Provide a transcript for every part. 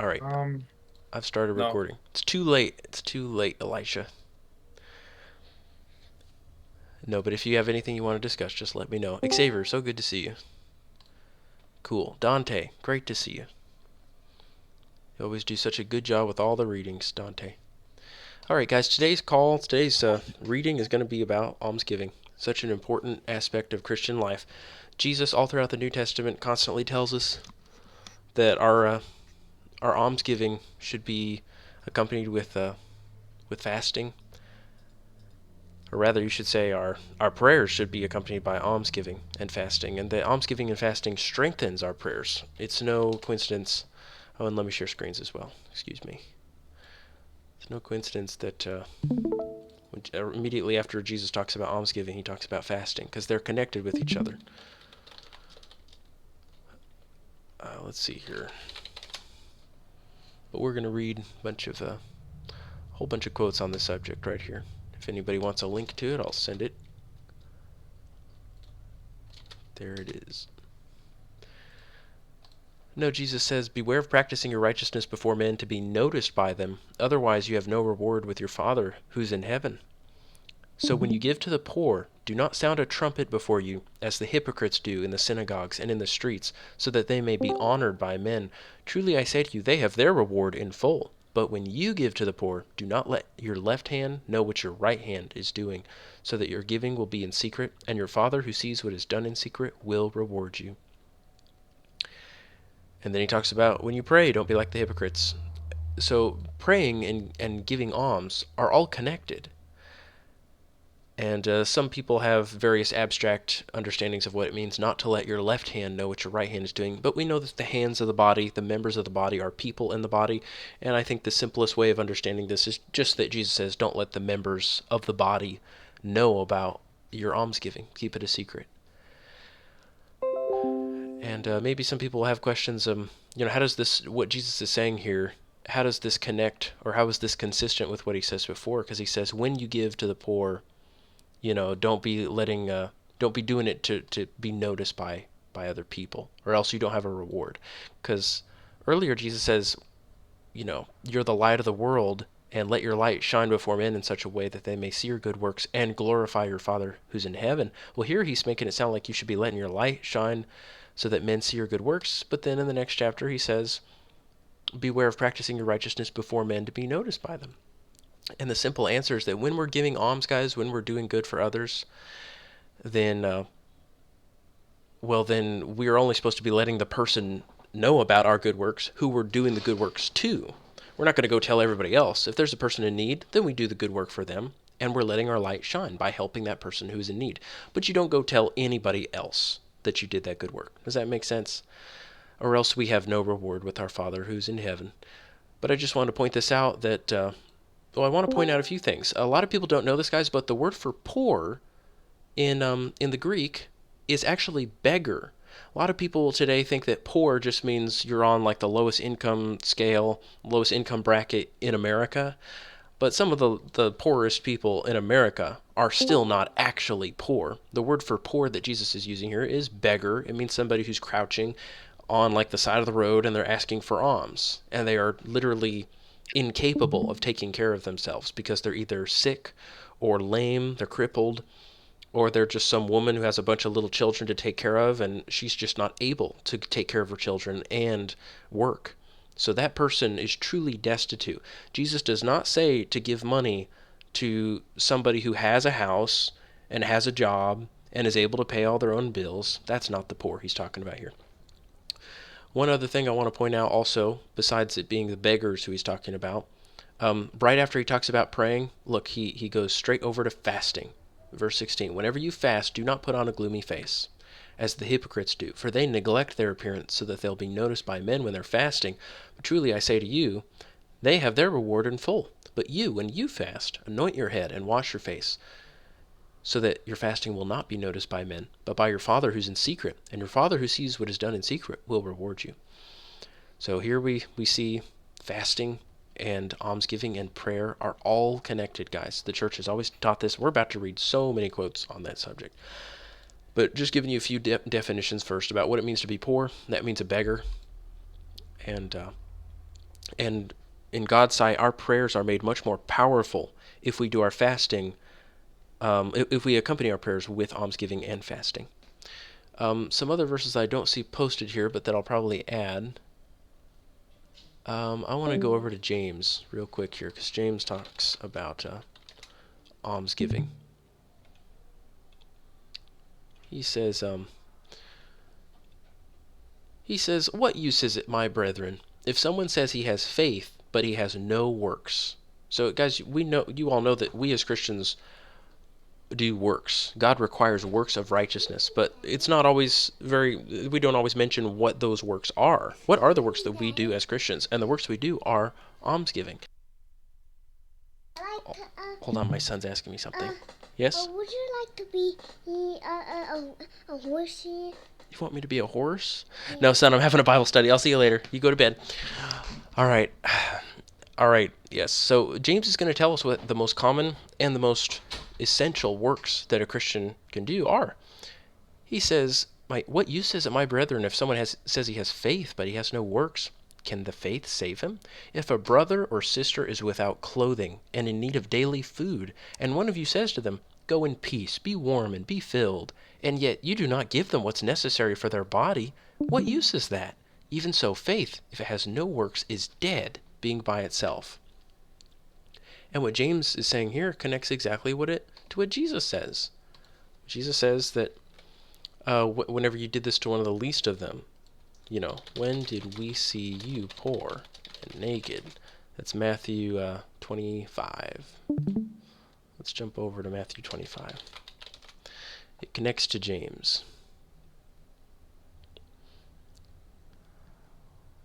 All right, I've started No. recording. It's too late. It's too late, Elisha. No, but if you have anything you want to discuss, just let me know. Xavier, so good to see you. Cool. Dante, great to see you. You always do such a good job with all the readings, Dante. All right, guys, today's reading is going to be about almsgiving. Such an important aspect of Christian life. Jesus, all throughout the New Testament, constantly tells us that our almsgiving should be accompanied with fasting, or rather, you should say our prayers should be accompanied by almsgiving and fasting, and the almsgiving and fasting strengthens our prayers. It's no coincidence. Oh, and let me share screens as well. Excuse me. It's no coincidence that immediately after Jesus talks about almsgiving, he talks about fasting because they're connected with each other. Let's see here. But we're going to read a whole bunch of quotes on this subject right here. If anybody wants a link to it, I'll send it. There it is. No, Jesus says, beware of practicing your righteousness before men to be noticed by them. Otherwise, you have no reward with your Father who's in heaven. So when you give to the poor, do not sound a trumpet before you, as the hypocrites do in the synagogues and in the streets, so that they may be honored by men. Truly I say to you, they have their reward in full. But when you give to the poor, do not let your left hand know what your right hand is doing, so that your giving will be in secret, and your Father who sees what is done in secret will reward you. And then he talks about when you pray, don't be like the hypocrites. So praying and giving alms are all connected. And some people have various abstract understandings of what it means not to let your left hand know what your right hand is doing. But we know that the hands of the body, the members of the body, are people in the body. And I think the simplest way of understanding this is just that Jesus says, don't let the members of the body know about your almsgiving. Keep it a secret. And maybe some people will have questions. How does this, what Jesus is saying here, how does this connect, or how is this consistent with what he says before? Because he says, when you give to the poor, don't be doing it to be noticed by other people, or else you don't have a reward. Because earlier Jesus says, you're the light of the world, and let your light shine before men in such a way that they may see your good works and glorify your Father who's in heaven. Well, here he's making it sound like you should be letting your light shine so that men see your good works. But then in the next chapter, he says, beware of practicing your righteousness before men to be noticed by them. And the simple answer is that when we're giving alms, guys, when we're doing good for others, then then we are only supposed to be letting the person know about our good works who we're doing the good works to. We're not going to go tell everybody else. If there's a person in need, then we do the good work for them, and we're letting our light shine by helping that person who's in need. But you don't go tell anybody else that you did that good work. Does that make sense? Or else we have no reward with our Father who's in heaven. But I just want to point this out that, I want to point out a few things. A lot of people don't know this, guys, but the word for poor in the Greek is actually beggar. A lot of people today think that poor just means you're on like the lowest income scale, lowest income bracket in America. But some of the poorest people in America are still not actually poor. The word for poor that Jesus is using here is beggar. It means somebody who's crouching on like the side of the road and they're asking for alms. And they are literally incapable of taking care of themselves because they're either sick or lame, they're crippled, or they're just some woman who has a bunch of little children to take care of and she's just not able to take care of her children and work. So that person is truly destitute. Jesus does not say to give money to somebody who has a house and has a job and is able to pay all their own bills. That's not the poor he's talking about here. One other thing I want to point out also, besides it being the beggars who he's talking about, right after he talks about praying, look, he goes straight over to fasting. Verse 16, whenever you fast, do not put on a gloomy face, as the hypocrites do, for they neglect their appearance so that they'll be noticed by men when they're fasting. But truly I say to you, they have their reward in full. But you, when you fast, anoint your head and wash your face, so that your fasting will not be noticed by men, but by your Father who's in secret. And your Father who sees what is done in secret will reward you. So here we see fasting and almsgiving and prayer are all connected, guys. The church has always taught this. We're about to read so many quotes on that subject. But just giving you a few definitions first about what it means to be poor. That means a beggar. And And in God's sight, our prayers are made much more powerful if we do our fasting, if we accompany our prayers with almsgiving and fasting. Some other verses I don't see posted here, but that I'll probably add. I want to go over to James real quick here, because James talks about almsgiving. He says, "What use is it, my brethren, if someone says he has faith, but he has no works?" So, guys, you all know that we as Christians do works. God requires works of righteousness, but it's not always we don't always mention what those works are. What are the works that we do as Christians? And the works we do are almsgiving. Hold on, my son's asking me something. Yes? Would you like to be a horsey? You want me to be a horse? Yeah. No, son, I'm having a Bible study. I'll see you later. You go to bed. All right. All right, yes. So James is going to tell us what the most common and the most essential works that a Christian can do are. He says, "What use is it, my brethren, if someone says he has faith, but he has no works? Can the faith save him? If a brother or sister is without clothing and in need of daily food, and one of you says to them, 'Go in peace, be warm and be filled,' and yet you do not give them what's necessary for their body, what use is that? Even so, faith, if it has no works, is dead, being by itself." And what James is saying here connects exactly to what Jesus says. Jesus says that whenever you did this to one of the least of them, when did we see you poor and naked? That's Matthew 25. Let's jump over to Matthew 25. It connects to James.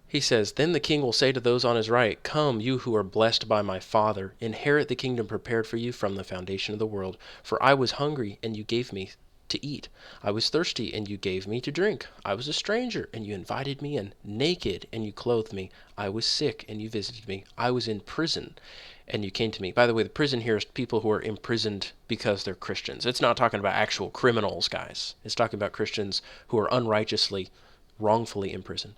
He says, "Then the king will say to those on his right, 'Come, you who are blessed by my Father, inherit the kingdom prepared for you from the foundation of the world. For I was hungry, and you gave me to eat. I was thirsty, and you gave me to drink. I was a stranger, and you invited me in. Naked, and you clothed me. I was sick, and you visited me. I was in prison, and you came to me." By the way, the prison here is people who are imprisoned because they're Christians. It's not talking about actual criminals, guys. It's talking about Christians who are unrighteously, wrongfully imprisoned.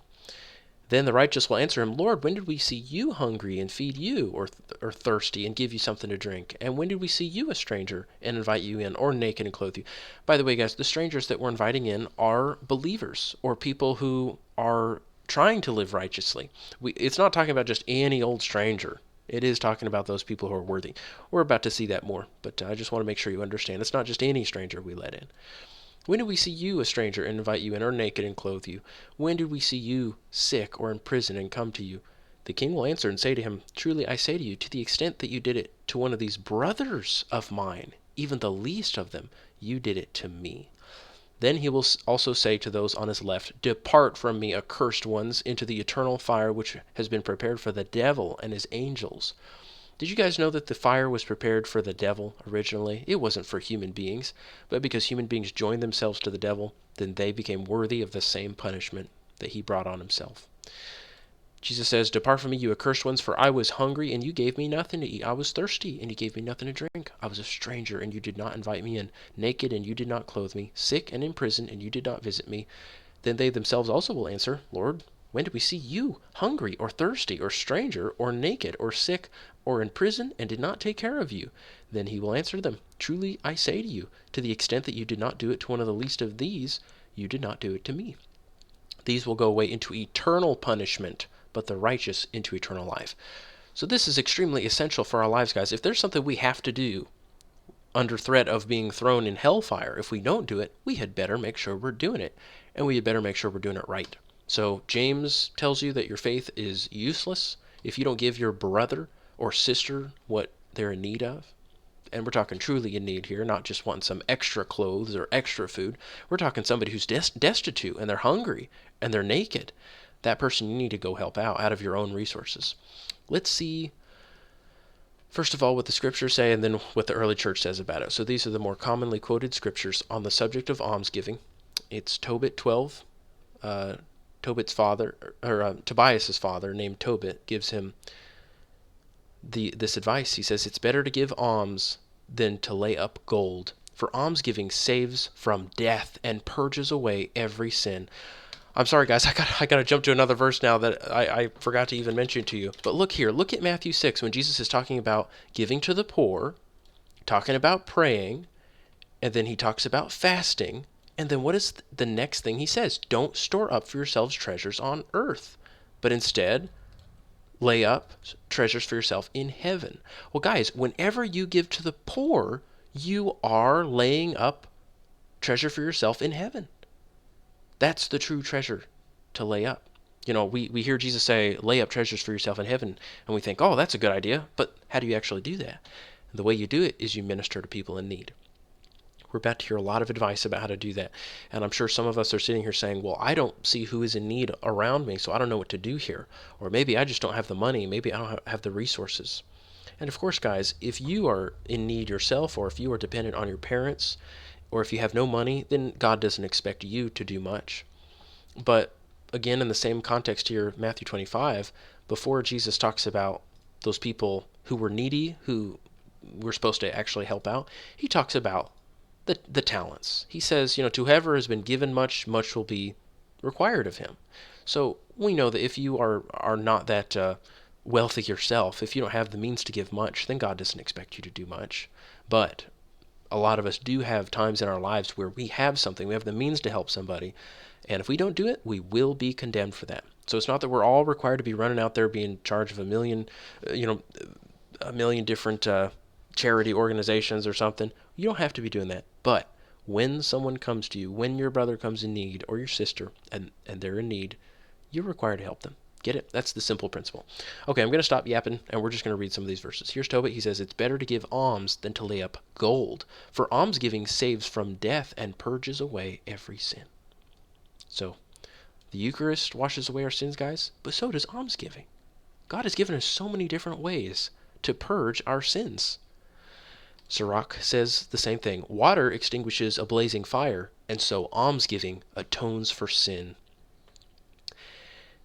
"Then the righteous will answer him, 'Lord, when did we see you hungry and feed you, or thirsty and give you something to drink? And when did we see you a stranger and invite you in, or naked and clothe you?'" By the way, guys, the strangers that we're inviting in are believers or people who are trying to live righteously. It's not talking about just any old stranger. It is talking about those people who are worthy. We're about to see that more, but I just want to make sure you understand. It's not just any stranger we let in. "When did we see you a stranger and invite you in, or naked and clothe you? When did we see you sick or in prison and come to you?" The king will answer and say to him, "Truly I say to you, to the extent that you did it to one of these brothers of mine, even the least of them, you did it to me." Then he will also say to those on his left, "Depart from me, accursed ones, into the eternal fire which has been prepared for the devil and his angels." Did you guys know that the fire was prepared for the devil originally? It wasn't for human beings, but because human beings joined themselves to the devil, then they became worthy of the same punishment that he brought on himself. Jesus says, "Depart from me, you accursed ones, for I was hungry, and you gave me nothing to eat. I was thirsty, and you gave me nothing to drink. I was a stranger, and you did not invite me in. Naked, and you did not clothe me. Sick and in prison, and you did not visit me." Then they themselves also will answer, "Lord, when did we see you hungry, or thirsty, or stranger, or naked, or sick, or in prison, and did not take care of you?" Then he will answer them, "Truly I say to you, to the extent that you did not do it to one of the least of these, you did not do it to me." These will go away into eternal punishment, but the righteous into eternal life. So this is extremely essential for our lives, guys. If there's something we have to do under threat of being thrown in hellfire, if we don't do it, we had better make sure we're doing it, and we had better make sure we're doing it right. So James tells you that your faith is useless if you don't give your brother or sister what they're in need of. And we're talking truly in need here, not just wanting some extra clothes or extra food. We're talking somebody who's destitute and they're hungry and they're naked. That person you need to go help out of your own resources. Let's see, first of all, what the scriptures say and then what the early church says about it. So these are the more commonly quoted scriptures on the subject of almsgiving. It's Tobit 12. Tobit's father, or Tobias's father, named Tobit, gives him this advice. He says, "It's better to give alms than to lay up gold, for almsgiving saves from death and purges away every sin." I'm sorry, guys. I got to jump to another verse now that I forgot to even mention to you. But look here. Look at Matthew 6 when Jesus is talking about giving to the poor, talking about praying, and then he talks about fasting. And then what is the next thing he says? Don't store up for yourselves treasures on earth, but instead lay up treasures for yourself in heaven. Well, guys, whenever you give to the poor, you are laying up treasure for yourself in heaven. That's the true treasure to lay up. You know, we hear Jesus say, lay up treasures for yourself in heaven, and we think, oh, that's a good idea, but how do you actually do that? The way you do it is you minister to people in need. We're about to hear a lot of advice about how to do that. And I'm sure some of us are sitting here saying, well, I don't see who is in need around me, so I don't know what to do here. Or maybe I just don't have the money. Maybe I don't have the resources. And of course, guys, if you are in need yourself, or if you are dependent on your parents, or if you have no money, then God doesn't expect you to do much. But again, in the same context here, Matthew 25, before Jesus talks about those people who were needy, who we're supposed to actually help out, he talks about the talents. He says, to whoever has been given much, much will be required of him. So we know that if you are not that wealthy yourself, if you don't have the means to give much, then God doesn't expect you to do much. But a lot of us do have times in our lives where we have something, we have the means to help somebody, and if we don't do it, we will be condemned for that. So it's not that we're all required to be running out there being in charge of a million different charity organizations or something. You don't have to be doing that. But when someone comes to you, when your brother comes in need, or your sister, and they're in need, you're required to help them. Get it? That's the simple principle. Okay, I'm going to stop yapping, and we're just going to read some of these verses. Here's Tobit. He says, it's better to give alms than to lay up gold, for almsgiving saves from death and purges away every sin. So, the Eucharist washes away our sins, guys, but so does almsgiving. God has given us so many different ways to purge our sins. Sirach says the same thing. Water extinguishes a blazing fire, and so almsgiving atones for sin.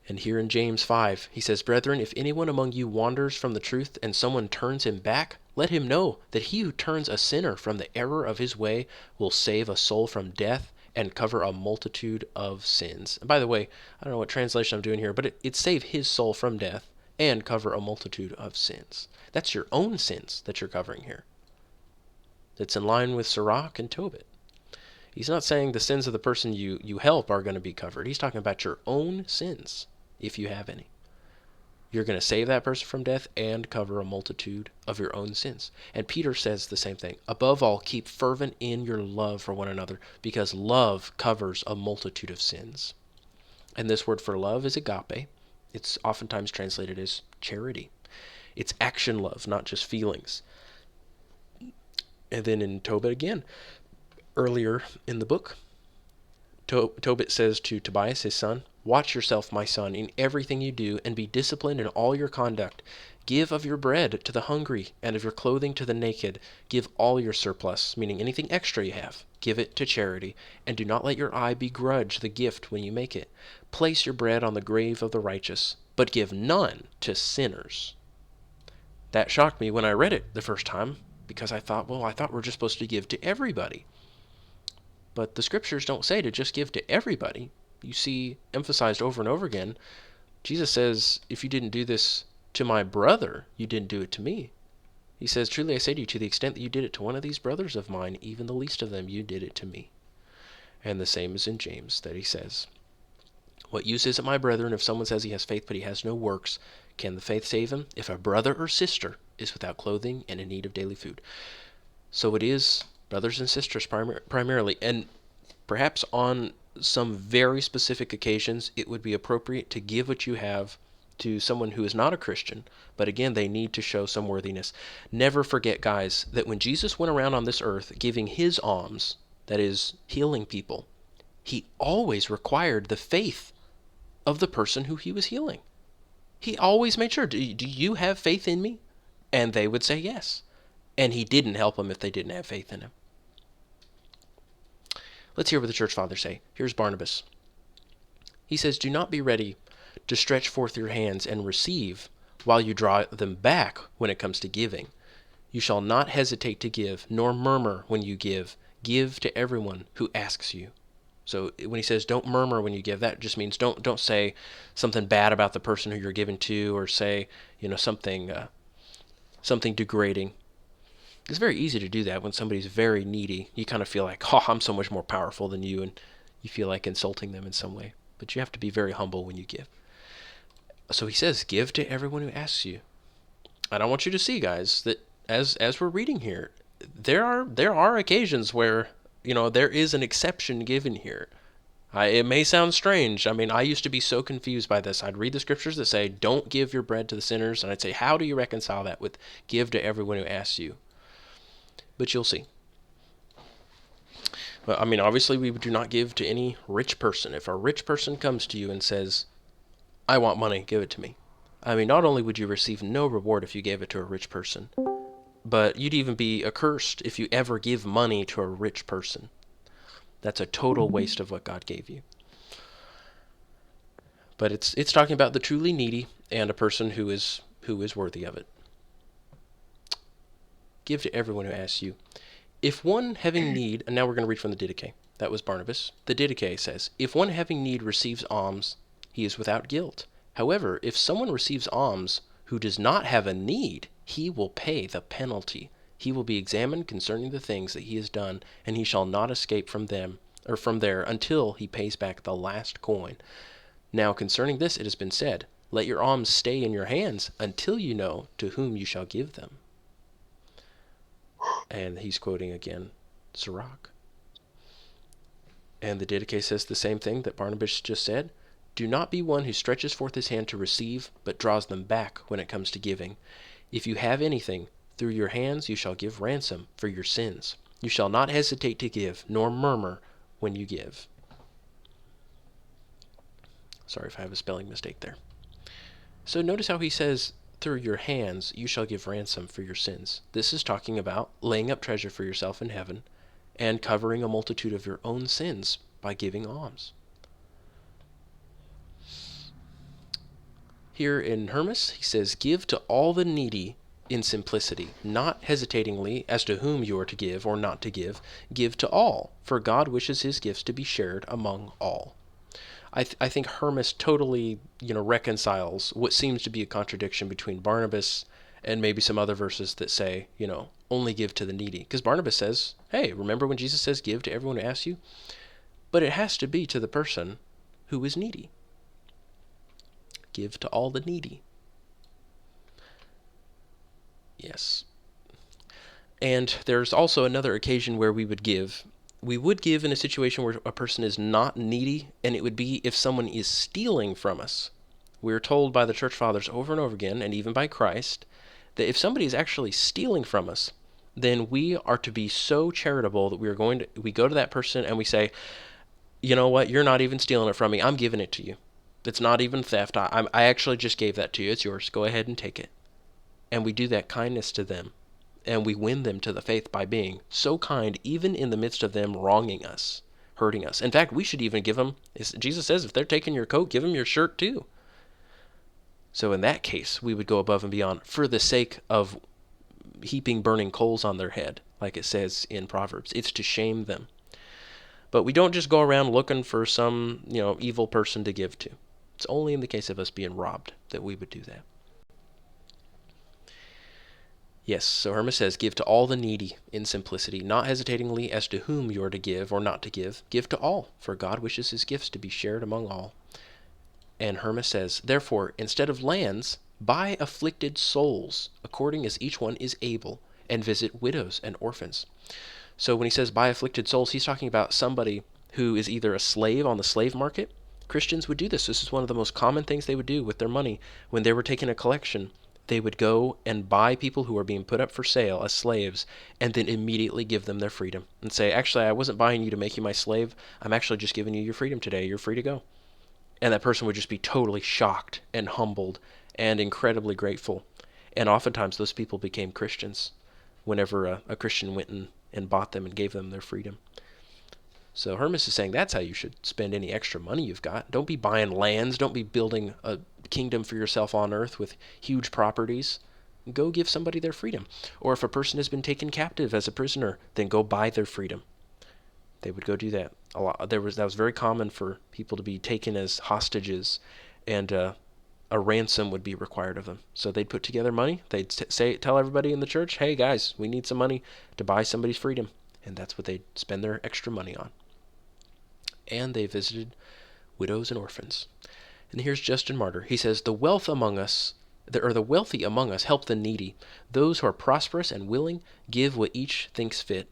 And here in James 5, he says, brethren, if anyone among you wanders from the truth and someone turns him back, let him know that he who turns a sinner from the error of his way will save a soul from death and cover a multitude of sins. And by the way, I don't know what translation I'm doing here, but it save his soul from death and cover a multitude of sins. That's your own sins that you're covering here. That's in line with Sirach and Tobit. He's not saying the sins of the person you help are going to be covered. He's talking about your own sins, if you have any. You're going to save that person from death and cover a multitude of your own sins. And Peter says the same thing. Above all, keep fervent in your love for one another, because love covers a multitude of sins. And this word for love is agape. It's oftentimes translated as charity. It's action love, not just feelings. And then in Tobit again, earlier in the book, Tobit says to Tobias, his son, watch yourself, my son, in everything you do, and be disciplined in all your conduct. Give of your bread to the hungry, and of your clothing to the naked. Give all your surplus, meaning anything extra you have. Give it to charity, and do not let your eye begrudge the gift when you make it. Place your bread on the grave of the righteous, but give none to sinners. That shocked me when I read it the first time, because I thought we're just supposed to give to everybody. But the scriptures don't say to just give to everybody. You see emphasized over and over again, Jesus says, if you didn't do this to my brother, you didn't do it to me. He says, truly I say to you, to the extent that you did it to one of these brothers of mine, even the least of them, you did it to me. And the same is in James, that he says, what use is it, my brethren, if someone says he has faith but he has no works? Can the faith save him? If a brother or sister is without clothing and in need of daily food. So it is brothers and sisters primarily, and perhaps on some very specific occasions it would be appropriate to give what you have to someone who is not a Christian, but again, they need to show some worthiness. Never forget, guys, that when Jesus went around on this earth giving his alms, that is, healing people, he always required the faith of the person who he was healing. He always made sure, do you have faith in me? And they would say yes. And he didn't help them if they didn't have faith in him. Let's hear what the church fathers say. Here's Barnabas. He says, do not be ready to stretch forth your hands and receive while you draw them back when it comes to giving. You shall not hesitate to give, nor murmur when you give. Give to everyone who asks you. So when he says don't murmur when you give, that just means don't say something bad about the person who you're giving to, or say something degrading. It's very easy to do that when somebody's very needy. You kind of feel like, oh, I'm so much more powerful than you, and you feel like insulting them in some way. But you have to be very humble when you give. So he says, give to everyone who asks you. And I want you to see, guys, that as we're reading here, there are occasions where there is an exception given here. It may sound strange. I mean, I used to be so confused by this. I'd read the scriptures that say, don't give your bread to the sinners, and I'd say, how do you reconcile that with give to everyone who asks you? But you'll see. Well, I mean, obviously, we do not give to any rich person. If a rich person comes to you and says, I want money, give it to me. I mean, not only would you receive no reward if you gave it to a rich person, but you'd even be accursed if you ever give money to a rich person. That's a total waste of what God gave you. But it's talking about the truly needy and a person who is worthy of it. Give to everyone who asks you. If one having need, and now we're going to read from the Didache. That was Barnabas. The Didache says, if one having need receives alms, he is without guilt. However, if someone receives alms who does not have a need, he will pay the penalty. He will be examined concerning the things that he has done, and he shall not escape from them or from there until he pays back the last coin. Now concerning this it has been said, let your alms stay in your hands until you know to whom you shall give them. And he's quoting again Sirach. And the Didache says the same thing that Barnabas just said. Do not be one who stretches forth his hand to receive, but draws them back when it comes to giving. If you have anything, through your hands you shall give ransom for your sins. You shall not hesitate to give, nor murmur when you give. Sorry if I have a spelling mistake there. So notice how he says, through your hands you shall give ransom for your sins. This is talking about laying up treasure for yourself in heaven and covering a multitude of your own sins by giving alms. Here in Hermas, he says, give to all the needy in simplicity, not hesitatingly as to whom you are to give or not to give. Give to all, for God wishes his gifts to be shared among all. I think Hermas totally, reconciles what seems to be a contradiction between Barnabas and maybe some other verses that say, only give to the needy. Because Barnabas says, hey, remember when Jesus says give to everyone who asks you? But it has to be to the person who is needy. Give to all the needy. Yes. And there's also another occasion where we would give. We would give in a situation where a person is not needy, and it would be if someone is stealing from us. We're told by the church fathers over and over again, and even by Christ, that if somebody is actually stealing from us, then we are to be so charitable that we go to that person and we say, you know what, you're not even stealing it from me, I'm giving it to you. It's not even theft. I actually just gave that to you. It's yours. Go ahead and take it. And we do that kindness to them. And we win them to the faith by being so kind, even in the midst of them wronging us, hurting us. In fact, we should even give them, Jesus says, if they're taking your coat, give them your shirt too. So in that case, we would go above and beyond for the sake of heaping burning coals on their head, like it says in Proverbs. It's to shame them. But we don't just go around looking for some, evil person to give to. It's only in the case of us being robbed that we would do that. Yes, so Hermas says, give to all the needy in simplicity, not hesitatingly as to whom you are to give or not to give. Give to all, for God wishes his gifts to be shared among all. And Hermas says, therefore, instead of lands, buy afflicted souls, according as each one is able, and visit widows and orphans. So when he says buy afflicted souls, he's talking about somebody who is either a slave on the slave market. Christians would do this. This is one of the most common things they would do with their money. When they were taking a collection, they would go and buy people who are being put up for sale as slaves and then immediately give them their freedom and say, actually, I wasn't buying you to make you my slave. I'm actually just giving you your freedom today. You're free to go. And that person would just be totally shocked and humbled and incredibly grateful. And oftentimes those people became Christians whenever a Christian went and bought them and gave them their freedom. So Hermas is saying that's how you should spend any extra money you've got. Don't be buying lands. Don't be building a kingdom for yourself on earth with huge properties. Go give somebody their freedom. Or if a person has been taken captive as a prisoner, then go buy their freedom. They would go do that. That was very common for people to be taken as hostages, and a ransom would be required of them. So they'd put together money. They'd tell everybody in the church, "Hey guys, we need some money to buy somebody's freedom," and that's what they'd spend their extra money on. And they visited widows and orphans. And here's Justin Martyr. He says, the wealthy among us help the needy. Those who are prosperous and willing give what each thinks fit.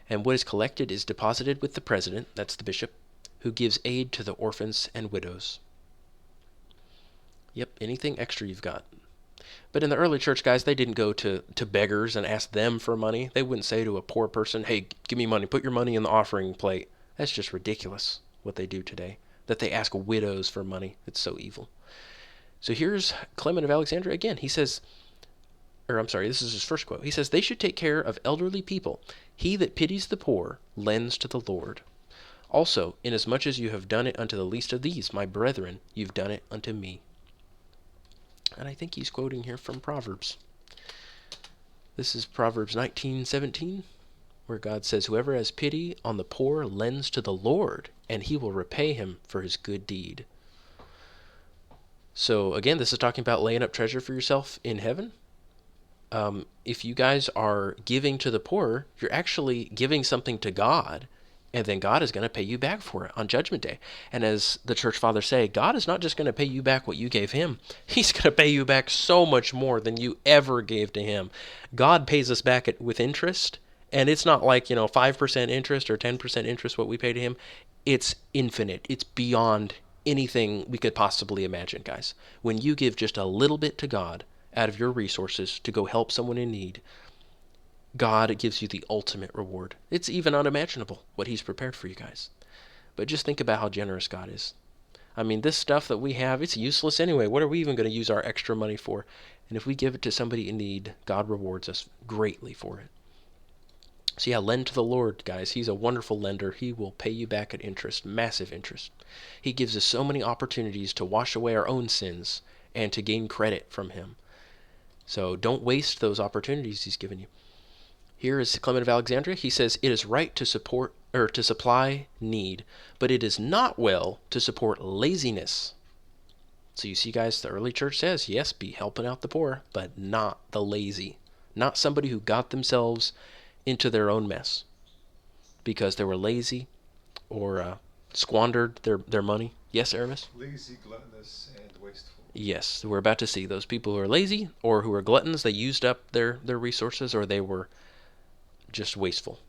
And what is collected is deposited with the president, that's the bishop, who gives aid to the orphans and widows. Yep, anything extra you've got. But in the early church, guys, they didn't go to beggars and ask them for money. They wouldn't say to a poor person, "Hey, give me money. Put your money in the offering plate." That's just ridiculous what they do today. That they ask widows for money. It's so evil. So here's Clement of Alexandria again. He says, this is his first quote. He says, they should take care of elderly people. He that pities the poor lends to the Lord. Also, inasmuch as you have done it unto the least of these, my brethren, you've done it unto me. And I think he's quoting here from Proverbs. This is Proverbs 19:17, where God says, whoever has pity on the poor lends to the Lord, and he will repay him for his good deed. So again, this is talking about laying up treasure for yourself in heaven. If you guys are giving to the poor, you're actually giving something to God, and then God is going to pay you back for it on Judgment Day. And as the church fathers say, God is not just going to pay you back what you gave him. He's going to pay you back so much more than you ever gave to him. God pays us back with interest, and it's not like, 5% interest or 10% interest what we pay to him. It's infinite. It's beyond anything we could possibly imagine, guys. When you give just a little bit to God out of your resources to go help someone in need, God gives you the ultimate reward. It's even unimaginable what he's prepared for you guys. But just think about how generous God is. I mean, this stuff that we have, it's useless anyway. What are we even going to use our extra money for? And if we give it to somebody in need, God rewards us greatly for it. So yeah, lend to the Lord, guys. He's a wonderful lender. He will pay you back at interest, massive interest. He gives us so many opportunities to wash away our own sins and to gain credit from him. So don't waste those opportunities he's given you. Here is Clement of Alexandria. He says, it is right to supply need, but it is not well to support laziness. So you see, guys, the early church says, yes, be helping out the poor, but not the lazy. Not somebody who got themselves into their own mess because they were lazy or squandered their money. Yes, Aramis? Lazy, gluttonous, and wasteful. Yes, we're about to see those people who are lazy or who are gluttons. They used up their resources, or they were just wasteful.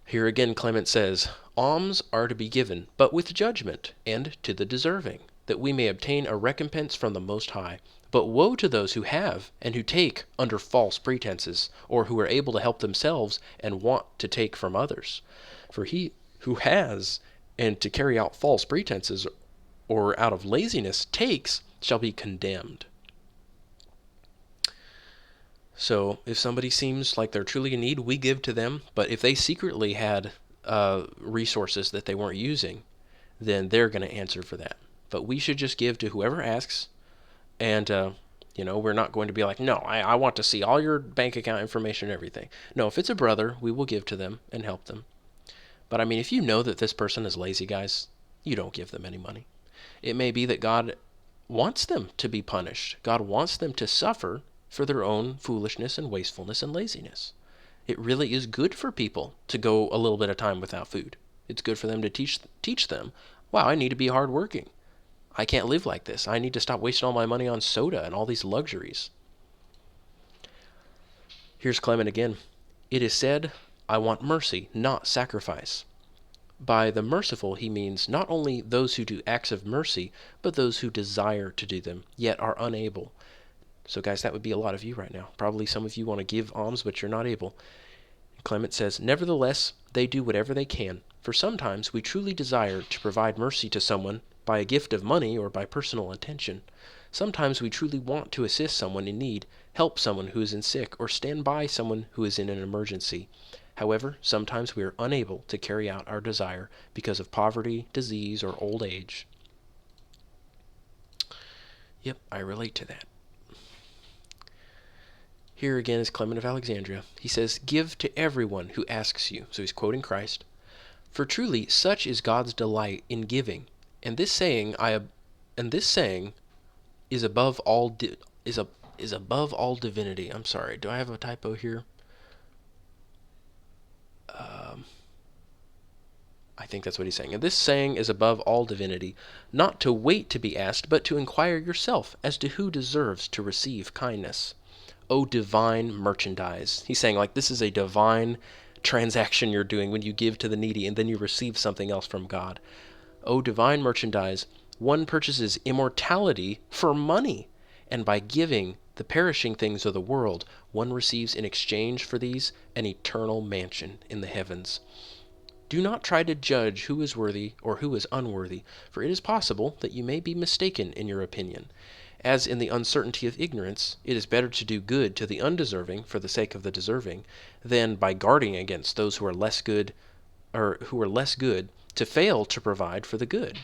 Here again, Clement says, alms are to be given, but with judgment, and to the deserving, that we may obtain a recompense from the Most High. But woe to those who have, and who take under false pretenses, or who are able to help themselves and want to take from others. For he who has, and to carry out false pretenses, or out of laziness takes, shall be condemned. So if somebody seems like they're truly in need, we give to them. But if they secretly had resources that they weren't using, then they're going to answer for that. But we should just give to whoever asks. And, we're not going to be like, no, I want to see all your bank account information and everything. No, if it's a brother, we will give to them and help them. But, I mean, if you know that this person is lazy, guys, you don't give them any money. It may be that God wants them to be punished. God wants them to suffer for their own foolishness and wastefulness and laziness. It really is good for people to go a little bit of time without food. It's good for them to teach them, wow, I need to be hardworking. I can't live like this. I need to stop wasting all my money on soda and all these luxuries. Here's Clement again. It is said, I want mercy, not sacrifice. By the merciful, he means not only those who do acts of mercy, but those who desire to do them, yet are unable. So guys, that would be a lot of you right now. Probably some of you want to give alms, but you're not able. Clement says, nevertheless, they do whatever they can, for sometimes we truly desire to provide mercy to someone by a gift of money or by personal attention. Sometimes we truly want to assist someone in need, help someone who is in sick, or stand by someone who is in an emergency. However, sometimes we are unable to carry out our desire because of poverty, disease, or old age. Yep, I relate to that. Here again is Clement of Alexandria. He says, give to everyone who asks you. So he's quoting Christ. For truly such is God's delight in giving. And this saying is above all is above all divinity. I'm sorry. Do I have a typo here? I think that's what he's saying. And this saying is above all divinity, not to wait to be asked, but to inquire yourself as to who deserves to receive kindness. O divine merchandise. He's saying, like, this is a divine transaction you're doing when you give to the needy and then you receive something else from God. O divine merchandise, one purchases immortality for money, and by giving the perishing things of the world, one receives in exchange for these an eternal mansion in the heavens. Do not try to judge who is worthy or who is unworthy, for it is possible that you may be mistaken in your opinion. As in the uncertainty of ignorance, it is better to do good to the undeserving for the sake of the deserving, than by guarding against those who are less good to fail to provide for the good.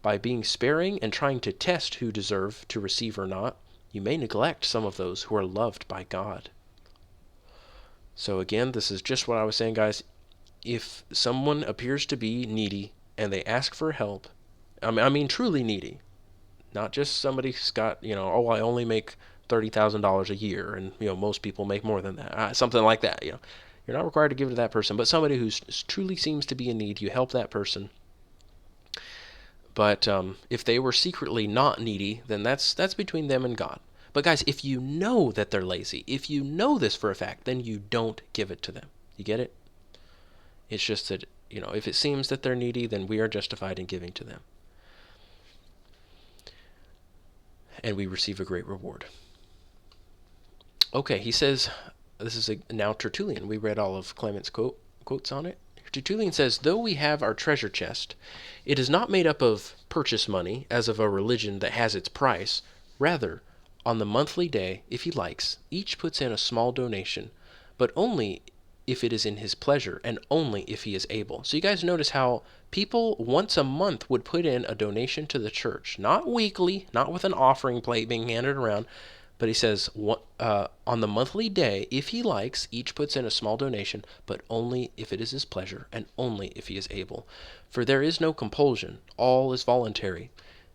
By being sparing and trying to test who deserve to receive or not, you may neglect some of those who are loved by God. So again, this is just what I was saying, guys. If someone appears to be needy and they ask for help, I mean truly needy, not just somebody who's got, oh, I only make $30,000 a year, and most people make more than that, something like that. You're not required to give to that person, but somebody who truly seems to be in need, you help that person. But if they were secretly not needy, then that's between them and God. But guys, if you know that they're lazy, if you know this for a fact, then you don't give it to them. You get it? It's just that, if it seems that they're needy, then we are justified in giving to them. And we receive a great reward. Okay, he says, this is now Tertullian. We read all of Clement's quotes on it. Tertullian says, though we have our treasure chest, it is not made up of purchase money, as of a religion that has its price. Rather, on the monthly day, if he likes, each puts in a small donation, but only if it is in his pleasure, and only if he is able. So you guys notice how people once a month would put in a donation to the church. Not weekly, not with an offering plate being handed around, but he says on the monthly day, if he likes, each puts in a small donation, but only if it is his pleasure, and only if he is able. For there is no compulsion, all is voluntary.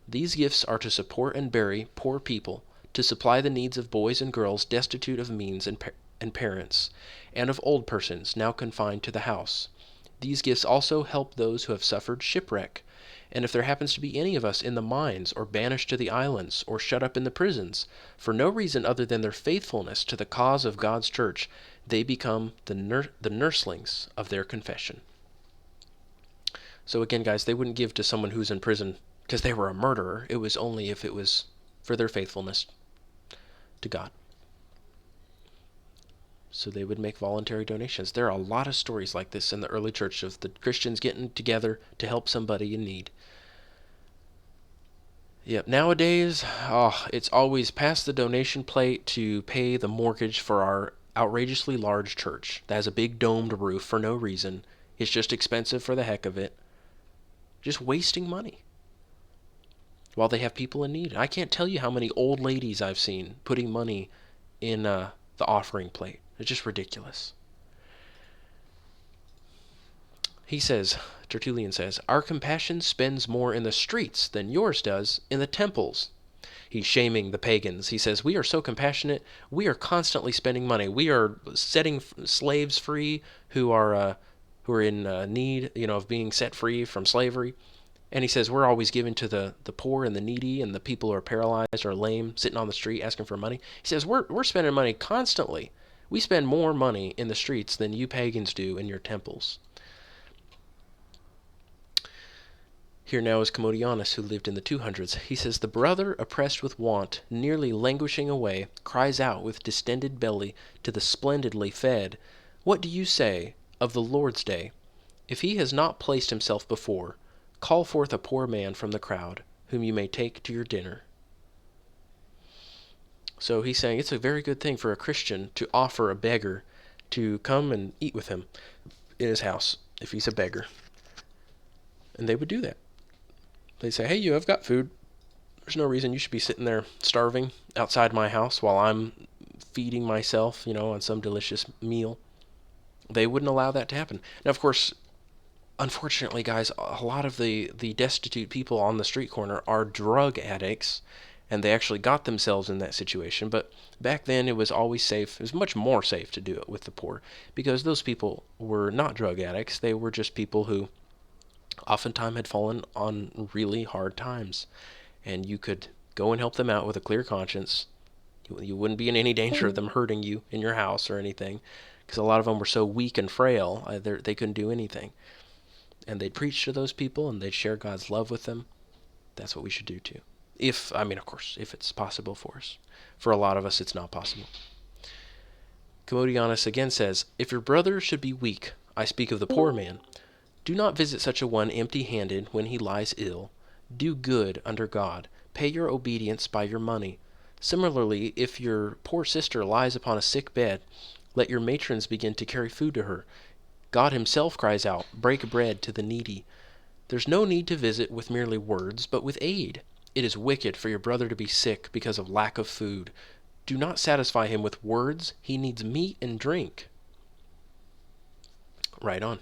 These gifts are to support and bury poor people, to supply the needs of boys and girls destitute of means and parents, and of old persons now confined to the house. These gifts also help those who have suffered shipwreck, and if there happens to be any of us in the mines, or banished to the islands, or shut up in the prisons, for no reason other than their faithfulness to the cause of God's church, they become the nurslings of their confession. So again, guys, they wouldn't give to someone who's in prison because they were a murderer. It was only if it was for their faithfulness to God. So they would make voluntary donations. There are a lot of stories like this in the early church of the Christians getting together to help somebody in need. Yep, nowadays, it's always pass the donation plate to pay the mortgage for our outrageously large church that has a big domed roof for no reason. It's just expensive for the heck of it. Just wasting money while they have people in need. I can't tell you how many old ladies I've seen putting money in the offering plate. It's just ridiculous. He says, Tertullian says, our compassion spends more in the streets than yours does in the temples. He's shaming the pagans. He says, we are so compassionate, we are constantly spending money. We are setting slaves free who are in need, of being set free from slavery. And he says, we're always giving to the poor and the needy and the people who are paralyzed or lame, sitting on the street asking for money. He says, we're spending money constantly. We spend more money in the streets than you pagans do in your temples. Here now is Commodianus, who lived in the 200s. He says, the brother oppressed with want, nearly languishing away, cries out with distended belly to the splendidly fed, what do you say of the Lord's day? If he has not placed himself before, call forth a poor man from the crowd, whom you may take to your dinner. So he's saying it's a very good thing for a Christian to offer a beggar to come and eat with him in his house if he's a beggar. And they would do that. They say, hey, I've got food. There's no reason you should be sitting there starving outside my house while I'm feeding myself, on some delicious meal. They wouldn't allow that to happen. Now, of course, unfortunately, guys, a lot of the destitute people on the street corner are drug addicts, and they actually got themselves in that situation. But back then, it was always safe. It was much more safe to do it with the poor because those people were not drug addicts. They were just people who oftentimes had fallen on really hard times, and you could go and help them out with a clear conscience. You wouldn't be in any danger of them hurting you in your house or anything, because a lot of them were so weak and frail, they couldn't do anything. And they'd preach to those people, and they'd share God's love with them. That's what we should do too. Of course, if it's possible for us. For a lot of us, it's not possible. Commodianus again says, if your brother should be weak, I speak of the poor man, do not visit such a one empty-handed when he lies ill. Do good under God. Pay your obedience by your money. Similarly, if your poor sister lies upon a sick bed, let your matrons begin to carry food to her. God himself cries out, break bread to the needy. There's no need to visit with merely words, but with aid. It is wicked for your brother to be sick because of lack of food. Do not satisfy him with words. He needs meat and drink. Right on.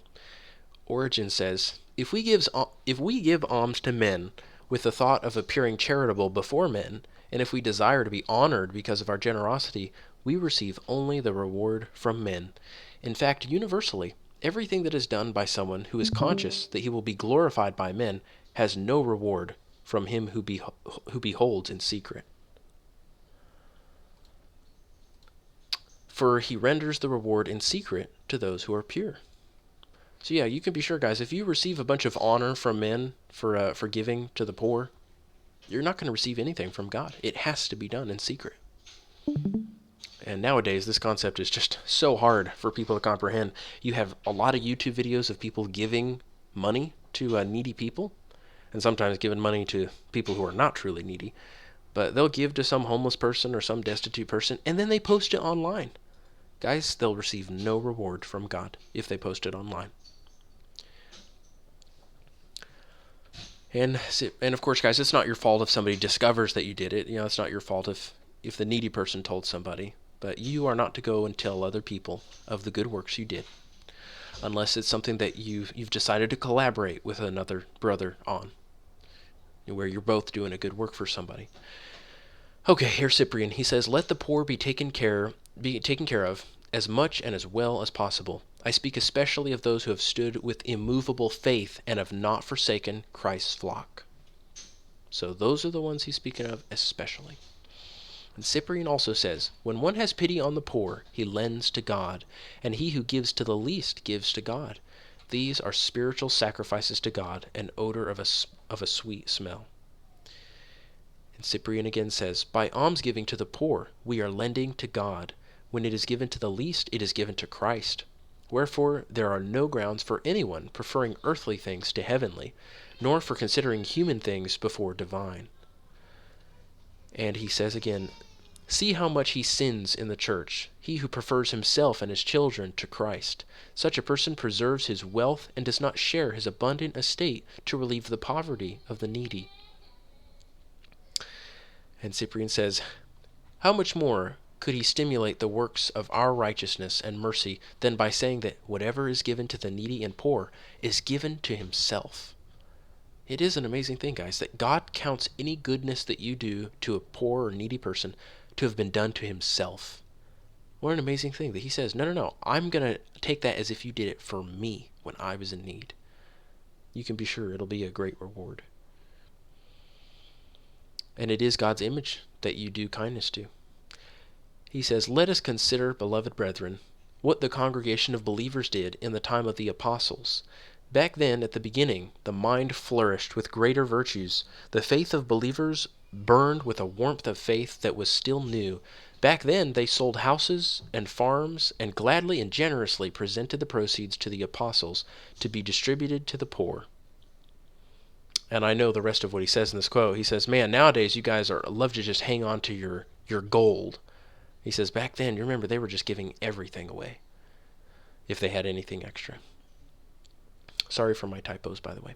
Origen says, if we give alms to men with the thought of appearing charitable before men, and if we desire to be honored because of our generosity, we receive only the reward from men. In fact, universally, everything that is done by someone who is conscious that he will be glorified by men has no reward from him who beholds in secret. For he renders the reward in secret to those who are pure. So yeah, you can be sure, guys, if you receive a bunch of honor from men for giving to the poor, you're not going to receive anything from God. It has to be done in secret. And nowadays, this concept is just so hard for people to comprehend. You have a lot of YouTube videos of people giving money to needy people, and sometimes giving money to people who are not truly needy. But they'll give to some homeless person or some destitute person, and then they post it online. Guys, they'll receive no reward from God if they post it online. And of course, guys, it's not your fault if somebody discovers that you did it. It's not your fault if the needy person told somebody. But you are not to go and tell other people of the good works you did, unless it's something that you've decided to collaborate with another brother on, where you're both doing a good work for somebody. Okay, here's Cyprian. He says, let the poor be taken care of as much and as well as possible. I speak especially of those who have stood with immovable faith and have not forsaken Christ's flock. So those are the ones he's speaking of especially. And Cyprian also says, when one has pity on the poor, he lends to God, and he who gives to the least gives to God. These are spiritual sacrifices to God, an odor of a sweet smell. And Cyprian again says, by almsgiving to the poor, we are lending to God. When it is given to the least, it is given to Christ. Wherefore there are no grounds for anyone preferring earthly things to heavenly, nor for considering human things before divine. And he says again, see how much he sins in the church, he who prefers himself and his children to Christ. Such a person preserves his wealth and does not share his abundant estate to relieve the poverty of the needy. And Cyprian says, how much more could he stimulate the works of our righteousness and mercy than by saying that whatever is given to the needy and poor is given to himself? It is an amazing thing, guys, that God counts any goodness that you do to a poor or needy person to have been done to himself. What an amazing thing that he says, no, I'm going to take that as if you did it for me when I was in need. You can be sure it'll be a great reward. And it is God's image that you do kindness to. He says, let us consider, beloved brethren, what the congregation of believers did in the time of the apostles. Back then, at the beginning, the mind flourished with greater virtues. The faith of believers burned with a warmth of faith that was still new. Back then, they sold houses and farms and gladly and generously presented the proceeds to the apostles to be distributed to the poor. And I know the rest of what he says in this quote. He says, man, nowadays you guys love to just hang on to your gold. He says, back then, you remember, they were just giving everything away if they had anything extra. Sorry for my typos, by the way.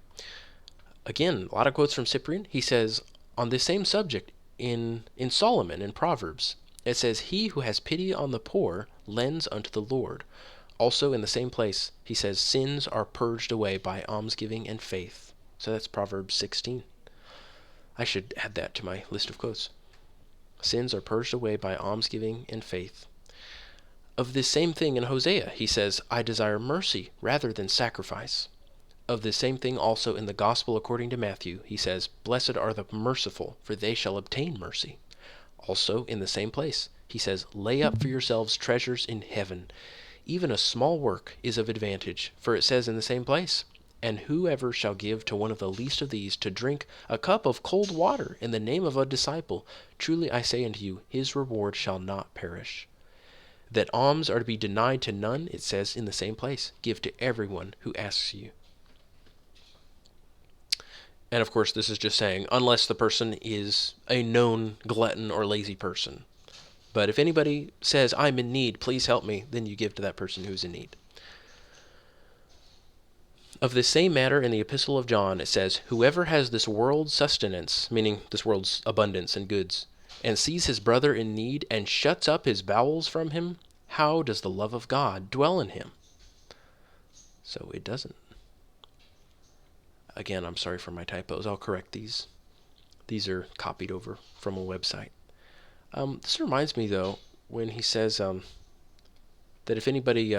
Again, a lot of quotes from Cyprian. He says, on this same subject, in Solomon, in Proverbs, it says, he who has pity on the poor lends unto the Lord. Also, in the same place, he says, sins are purged away by almsgiving and faith. So that's Proverbs 16. I should add that to my list of quotes. Sins are purged away by almsgiving and faith. Of this same thing in Hosea, he says, I desire mercy rather than sacrifice. Of this same thing also in the Gospel according to Matthew, he says, blessed are the merciful, for they shall obtain mercy. Also, in the same place, he says, lay up for yourselves treasures in heaven. Even a small work is of advantage, for it says in the same place, and whoever shall give to one of the least of these to drink a cup of cold water in the name of a disciple, truly I say unto you, his reward shall not perish. That alms are to be denied to none, it says in the same place, give to everyone who asks you. And of course, this is just saying, unless the person is a known glutton or lazy person. But if anybody says, I'm in need, please help me, then you give to that person who's in need. Of this same matter in the Epistle of John, it says, whoever has this world's sustenance, meaning this world's abundance and goods, and sees his brother in need and shuts up his bowels from him, how does the love of God dwell in him? So it doesn't. Again, I'm sorry for my typos. I'll correct these. These are copied over from a website. This reminds me, though, when he says that if anybody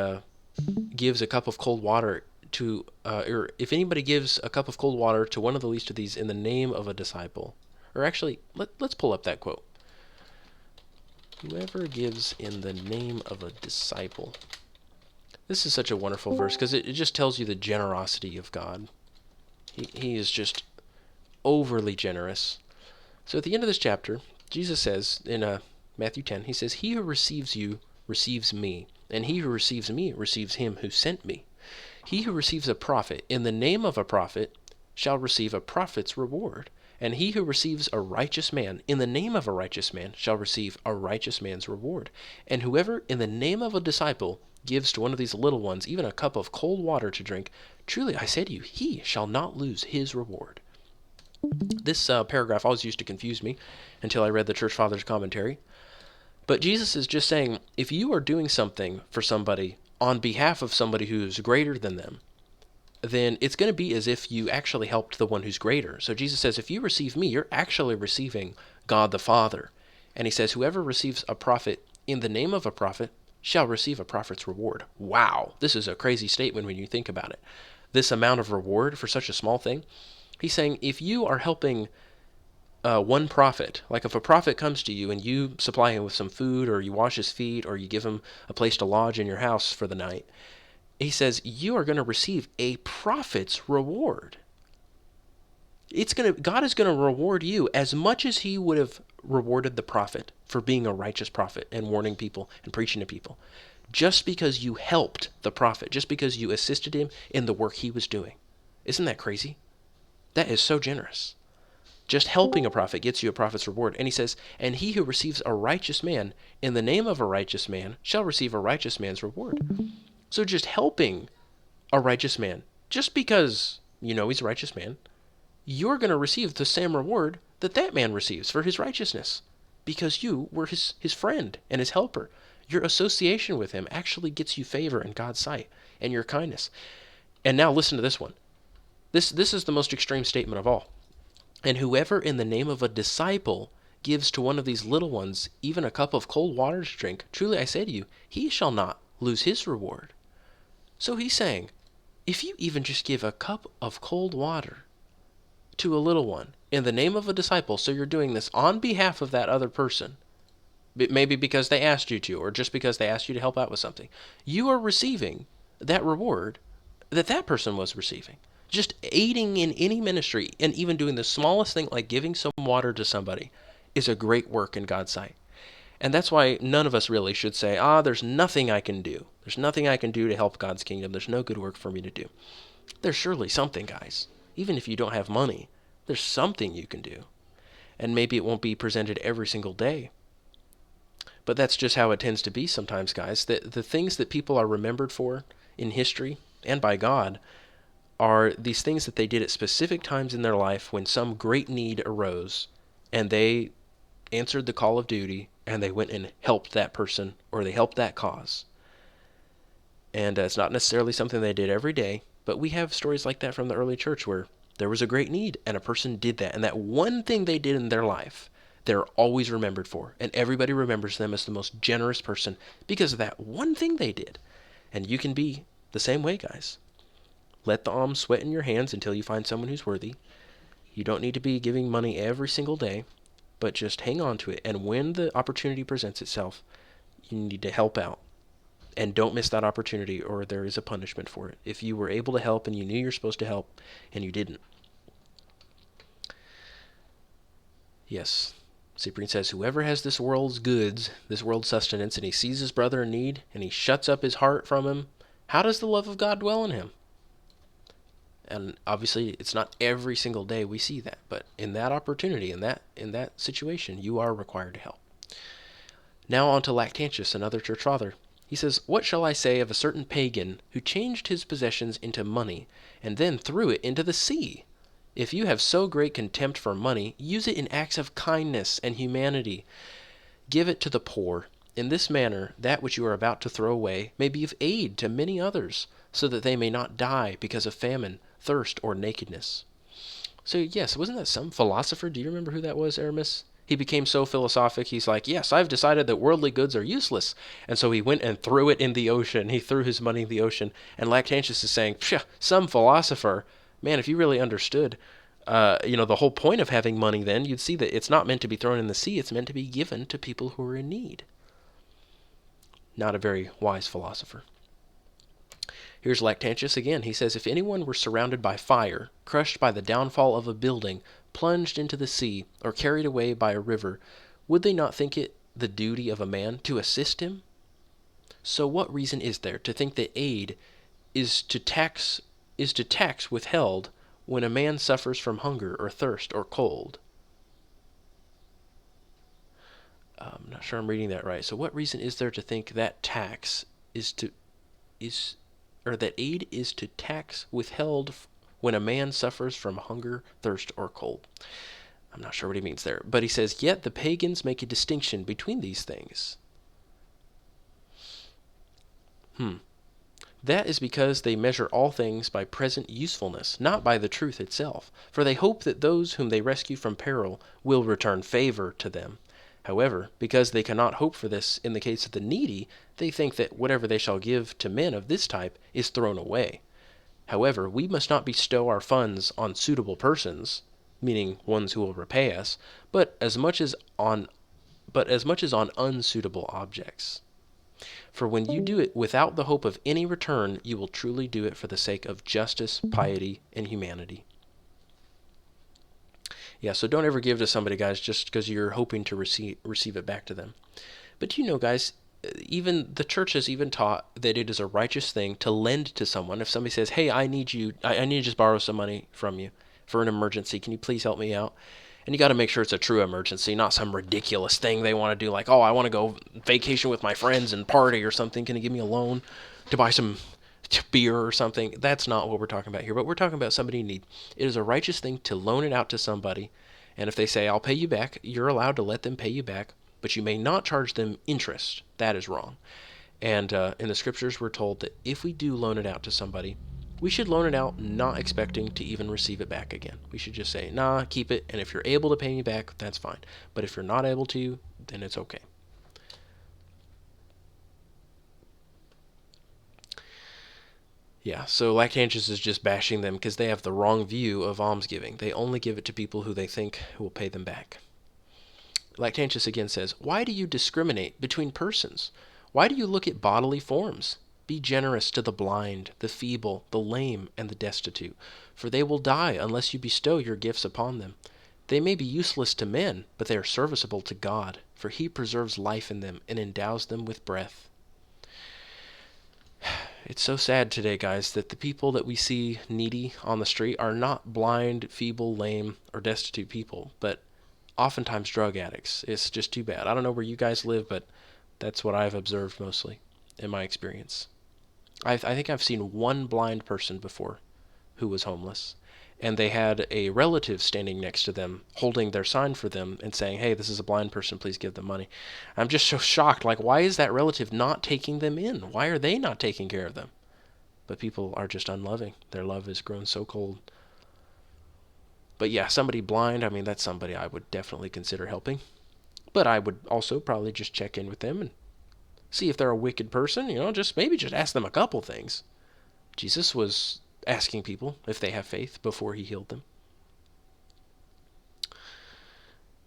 gives a cup of cold water to, or if anybody gives a cup of cold water to one of the least of these in the name of a disciple, or actually, let's pull up that quote. Whoever gives in the name of a disciple. This is such a wonderful verse because it just tells you the generosity of God. He is just overly generous. So at the end of this chapter, Jesus says in Matthew 10, he says, he who receives you receives me, and he who receives me receives him who sent me. He who receives a prophet in the name of a prophet shall receive a prophet's reward, and he who receives a righteous man in the name of a righteous man shall receive a righteous man's reward. And whoever in the name of a disciple gives to one of these little ones even a cup of cold water to drink, truly I say to you, he shall not lose his reward. This paragraph always used to confuse me until I read the Church Fathers commentary. But Jesus is just saying, if you are doing something for somebody on behalf of somebody who's greater than them, then it's going to be as if you actually helped the one who's greater. So Jesus says, if you receive me, you're actually receiving God the Father. And he says, whoever receives a prophet in the name of a prophet shall receive a prophet's reward. Wow, this is a crazy statement when you think about it. This amount of reward for such a small thing. He's saying, if you are helping one prophet, like if a prophet comes to you and you supply him with some food, or you wash his feet, or you give him a place to lodge in your house for the night, he says you are going to receive a prophet's reward. God is going to reward you as much as he would have rewarded the prophet for being a righteous prophet and warning people and preaching to people, just because you helped the prophet, just because you assisted him in the work he was doing. Isn't that crazy? That is so generous. Just helping a prophet gets you a prophet's reward. And he says, and he who receives a righteous man in the name of a righteous man shall receive a righteous man's reward. So just helping a righteous man, just because you know he's a righteous man, you're going to receive the same reward that that man receives for his righteousness, because you were his friend and his helper. Your association with him actually gets you favor in God's sight and your kindness. And now listen to this one. This is the most extreme statement of all. And whoever in the name of a disciple gives to one of these little ones even a cup of cold water to drink, truly I say to you, he shall not lose his reward. So he's saying, if you even just give a cup of cold water to a little one in the name of a disciple, so you're doing this on behalf of that other person, maybe because they asked you to, or just because they asked you to help out with something, you are receiving that reward that person was receiving. Just aiding in any ministry and even doing the smallest thing like giving some water to somebody is a great work in God's sight. And that's why none of us really should say, there's nothing I can do. There's nothing I can do to help God's kingdom. There's no good work for me to do. There's surely something, guys. Even if you don't have money, there's something you can do. And maybe it won't be presented every single day. But that's just how it tends to be sometimes, guys. The things that people are remembered for in history and by God are these things that they did at specific times in their life when some great need arose, and they answered the call of duty, and they went and helped that person, or they helped that cause. And it's not necessarily something they did every day, but we have stories like that from the early church where there was a great need and a person did that. And that one thing they did in their life, they're always remembered for. And everybody remembers them as the most generous person because of that one thing they did. And you can be the same way, guys. Let the alms sweat in your hands until you find someone who's worthy. You don't need to be giving money every single day, but just hang on to it. And when the opportunity presents itself, you need to help out. And don't miss that opportunity, or there is a punishment for it. If you were able to help and you knew you're supposed to help and you didn't. Yes, Cyprian says, whoever has this world's goods, this world's sustenance, and he sees his brother in need, and he shuts up his heart from him, how does the love of God dwell in him? And obviously, it's not every single day we see that, but in that opportunity, in that situation, you are required to help. Now on to Lactantius, another church father. He says, what shall I say of a certain pagan who changed his possessions into money and then threw it into the sea? If you have so great contempt for money, use it in acts of kindness and humanity. Give it to the poor. In this manner, that which you are about to throw away may be of aid to many others, so that they may not die because of famine, thirst, or nakedness. So yes, wasn't that some philosopher? Do you remember who that was, Aramis? He became so philosophic, he's like, yes, I've decided that worldly goods are useless. And so he went and threw it in the ocean. He threw his money in the ocean. And Lactantius is saying, psha, some philosopher. Man, if you really understood, the whole point of having money then, you'd see that it's not meant to be thrown in the sea. It's meant to be given to people who are in need. Not a very wise philosopher. Here's Lactantius again. He says, if anyone were surrounded by fire, crushed by the downfall of a building, plunged into the sea, or carried away by a river, would they not think it the duty of a man to assist him? So what reason is there to think that aid is to tax withheld when a man suffers from hunger or thirst or cold? I'm not sure I'm reading that right. So what reason is there to think that that aid is to tax withheld when a man suffers from hunger, thirst, or cold? I'm not sure what he means there. But he says, yet the pagans make a distinction between these things. That is because they measure all things by present usefulness, not by the truth itself. For they hope that those whom they rescue from peril will return favor to them. However, because they cannot hope for this in the case of the needy, they think that whatever they shall give to men of this type is thrown away. However, we must not bestow our funds on suitable persons, meaning ones who will repay us, but as much as on unsuitable objects. For when you do it without the hope of any return, you will truly do it for the sake of justice, piety, and humanity. Yeah, so don't ever give to somebody, guys, just because you're hoping to receive it back to them. But guys, even the church has even taught that it is a righteous thing to lend to someone. If somebody says, hey, I need to just borrow some money from you for an emergency. Can you please help me out? And you got to make sure it's a true emergency, not some ridiculous thing they want to do, like, oh, I want to go vacation with my friends and party or something. Can you give me a loan to buy some beer or something? That's not what we're talking about here, but we're talking about somebody in need. It is a righteous thing to loan it out to somebody, and if they say, I'll pay you back, you're allowed to let them pay you back, but you may not charge them interest. That is wrong. And in the scriptures, we're told that if we do loan it out to somebody, we should loan it out not expecting to even receive it back again. We should just say, nah, keep it, and if you're able to pay me back, that's fine. But if you're not able to, then it's okay. Yeah, so Lactantius is just bashing them because they have the wrong view of almsgiving. They only give it to people who they think will pay them back. Lactantius again says, why do you discriminate between persons? Why do you look at bodily forms? Be generous to the blind, the feeble, the lame, and the destitute, for they will die unless you bestow your gifts upon them. They may be useless to men, but they are serviceable to God, for he preserves life in them and endows them with breath. It's so sad today, guys, that the people that we see needy on the street are not blind, feeble, lame, or destitute people, but oftentimes drug addicts. It's just too bad. I don't know where you guys live, but that's what I've observed mostly in my experience. I think I've seen one blind person before who was homeless, and they had a relative standing next to them holding their sign for them and saying, hey, this is a blind person, please give them money. I'm just so shocked. Like, why is that relative not taking them in? Why are they not taking care of them? But people are just unloving. Their love has grown so cold. But yeah, somebody blind, I mean, that's somebody I would definitely consider helping. But I would also probably just check in with them and see if they're a wicked person, just maybe just ask them a couple things. Jesus was asking people if they have faith before he healed them.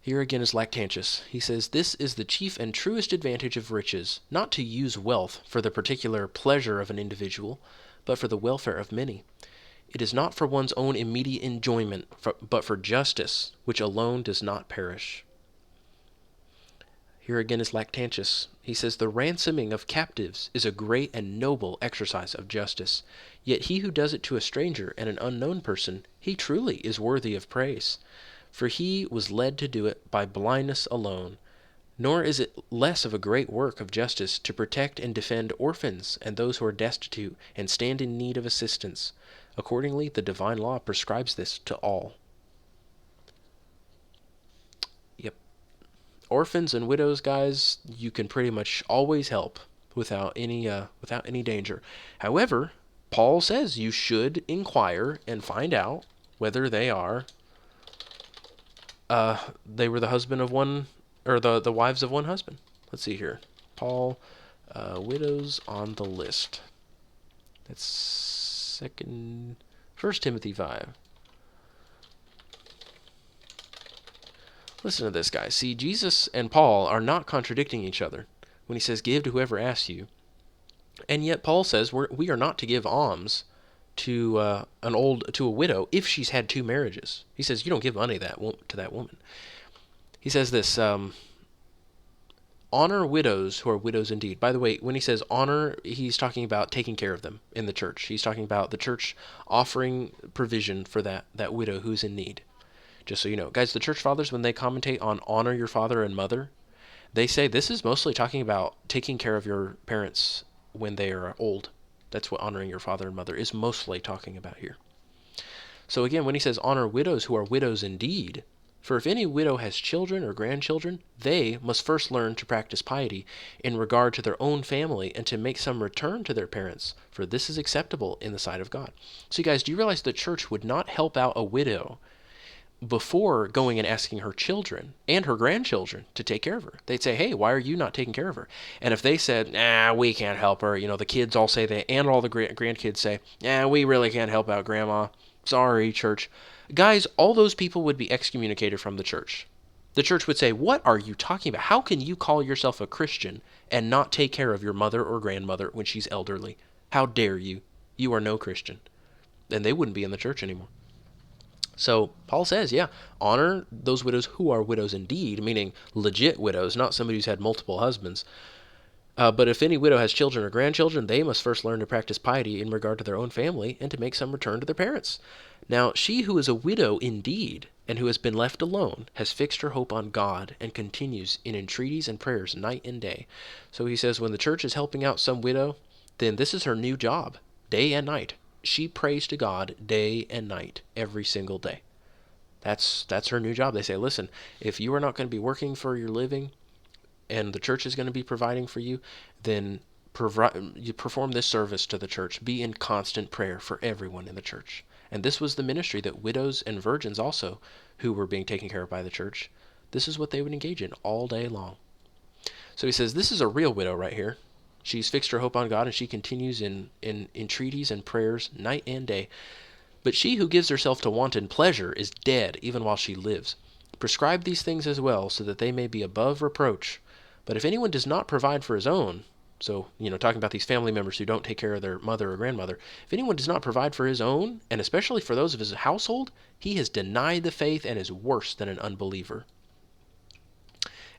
Here again is Lactantius. He says, this is the chief and truest advantage of riches, not to use wealth for the particular pleasure of an individual, but for the welfare of many. It is not for one's own immediate enjoyment, but for justice, which alone does not perish. Here again is Lactantius. He says, the ransoming of captives is a great and noble exercise of justice. Yet he who does it to a stranger and an unknown person, he truly is worthy of praise. For he was led to do it by blindness alone. Nor is it less of a great work of justice to protect and defend orphans and those who are destitute and stand in need of assistance. Accordingly, the divine law prescribes this to all. Yep. Orphans and widows, guys, you can pretty much always help without any danger. However, Paul says you should inquire and find out whether they were the husband of one, or the wives of one husband. Let's see here. Paul, widows on the list. That's 1 Timothy 5. Listen to this, guys. See, Jesus and Paul are not contradicting each other when he says, give to whoever asks you. And yet Paul says we are not to give alms to a widow if she's had 2 marriages. He says you don't give money to that woman. He says this, honor widows who are widows indeed. By the way, when he says honor, he's talking about taking care of them in the church. He's talking about the church offering provision for that widow who's in need. Just so you know. Guys, the church fathers, when they commentate on honor your father and mother, they say this is mostly talking about taking care of your parents when they are old. That's what honoring your father and mother is mostly talking about here. So again, when he says honor widows who are widows indeed, for if any widow has children or grandchildren, they must first learn to practice piety in regard to their own family and to make some return to their parents, for this is acceptable in the sight of God. So you guys, do you realize the church would not help out a widow before going and asking her children and her grandchildren to take care of her? They'd say, hey, why are you not taking care of her? And if they said, nah, we can't help her, the kids all say that, and all the grandkids say, nah, we really can't help out grandma. Sorry, church. Guys, all those people would be excommunicated from the church. The church would say, what are you talking about? How can you call yourself a Christian and not take care of your mother or grandmother when she's elderly? How dare you? You are no Christian. And they wouldn't be in the church anymore. So Paul says, yeah, honor those widows who are widows indeed, meaning legit widows, not somebody who's had multiple husbands. But if any widow has children or grandchildren, they must first learn to practice piety in regard to their own family and to make some return to their parents. Now, she who is a widow indeed and who has been left alone has fixed her hope on God and continues in entreaties and prayers night and day. So he says when the church is helping out some widow, then this is her new job, day and night. She prays to God day and night, every single day. That's her new job. They say, listen, if you are not going to be working for your living and the church is going to be providing for you, then you perform this service to the church. Be in constant prayer for everyone in the church. And this was the ministry that widows and virgins also, who were being taken care of by the church, this is what they would engage in all day long. So he says, this is a real widow right here. She's fixed her hope on God, and she continues in entreaties and prayers night and day. But she who gives herself to wanton pleasure is dead even while she lives. Prescribe these things as well, so that they may be above reproach. But if anyone does not provide for his own, so, talking about these family members who don't take care of their mother or grandmother, if anyone does not provide for his own, and especially for those of his household, he has denied the faith and is worse than an unbeliever.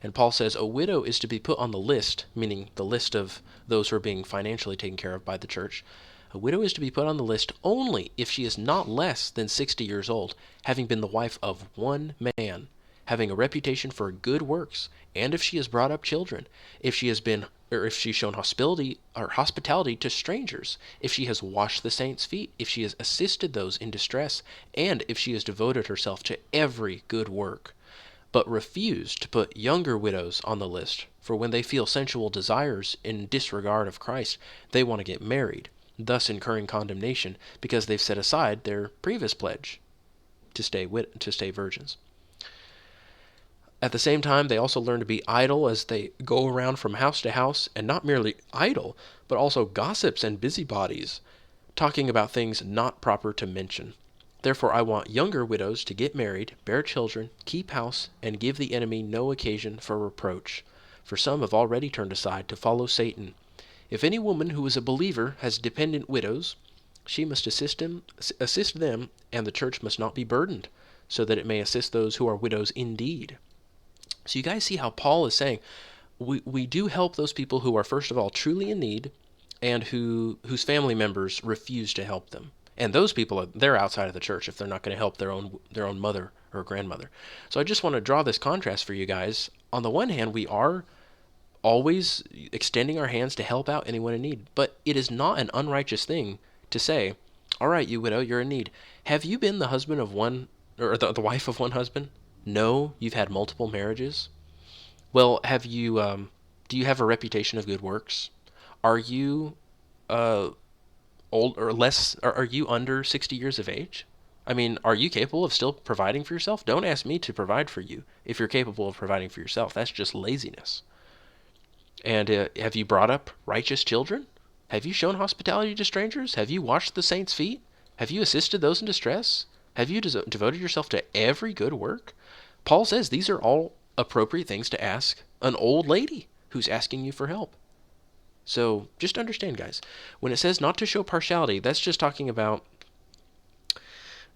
And Paul says a widow is to be put on the list, meaning the list of those who are being financially taken care of by the church. A widow is to be put on the list only if she is not less than 60 years old, having been the wife of one man, having a reputation for good works, and if she has brought up children, if she has been or if she's shown hospitality to strangers, if she has washed the saints' feet, if she has assisted those in distress, and if she has devoted herself to every good work, but refused to put younger widows on the list, for when they feel sensual desires in disregard of Christ, they want to get married, thus incurring condemnation because they've set aside their previous pledge to stay virgins. At the same time, they also learn to be idle as they go around from house to house, and not merely idle, but also gossips and busybodies, talking about things not proper to mention. Therefore, I want younger widows to get married, bear children, keep house, and give the enemy no occasion for reproach. For some have already turned aside to follow Satan. If any woman who is a believer has dependent widows, she must assist them, and the church must not be burdened, so that it may assist those who are widows indeed. So you guys see how Paul is saying, we do help those people who are, first of all, truly in need, and whose family members refuse to help them. And those people, they're outside of the church if they're not going to help their own mother or grandmother. So I just want to draw this contrast for you guys. On the one hand, we are always extending our hands to help out anyone in need, but it is not an unrighteous thing to say, all right, you widow, you're in need. Have you been the husband of one, or the wife of one husband? No, you've had multiple marriages. Well, do you have a reputation of good works? Are you old or less? Are you under 60 years of age? I mean, are you capable of still providing for yourself? Don't ask me to provide for you if you're capable of providing for yourself. That's just laziness. And have you brought up righteous children? Have you shown hospitality to strangers? Have you washed the saints' feet? Have you assisted those in distress? Have you devoted yourself to every good work? Paul says these are all appropriate things to ask an old lady who's asking you for help. So just understand, guys, when it says not to show partiality, that's just talking about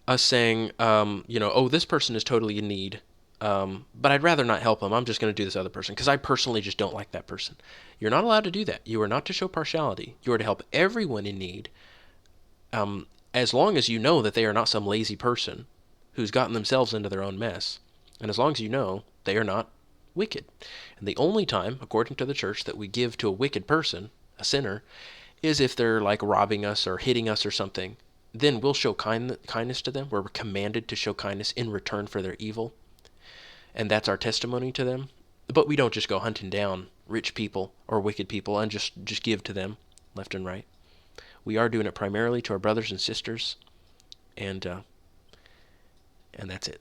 us saying, oh, this person is totally in need, but I'd rather not help them. I'm just going to do this other person because I personally just don't like that person. You're not allowed to do that. You are not to show partiality. You are to help everyone in need, as long as you know that they are not some lazy person who's gotten themselves into their own mess, and as long as you know they are not wicked. And the only time, according to the church, that we give to a wicked person, a sinner, is if they're like robbing us or hitting us or something. Then we'll show kindness to them. We're commanded to show kindness in return for their evil. And that's our testimony to them. But we don't just go hunting down rich people or wicked people and just give to them left and right. We are doing it primarily to our brothers and sisters, and that's it.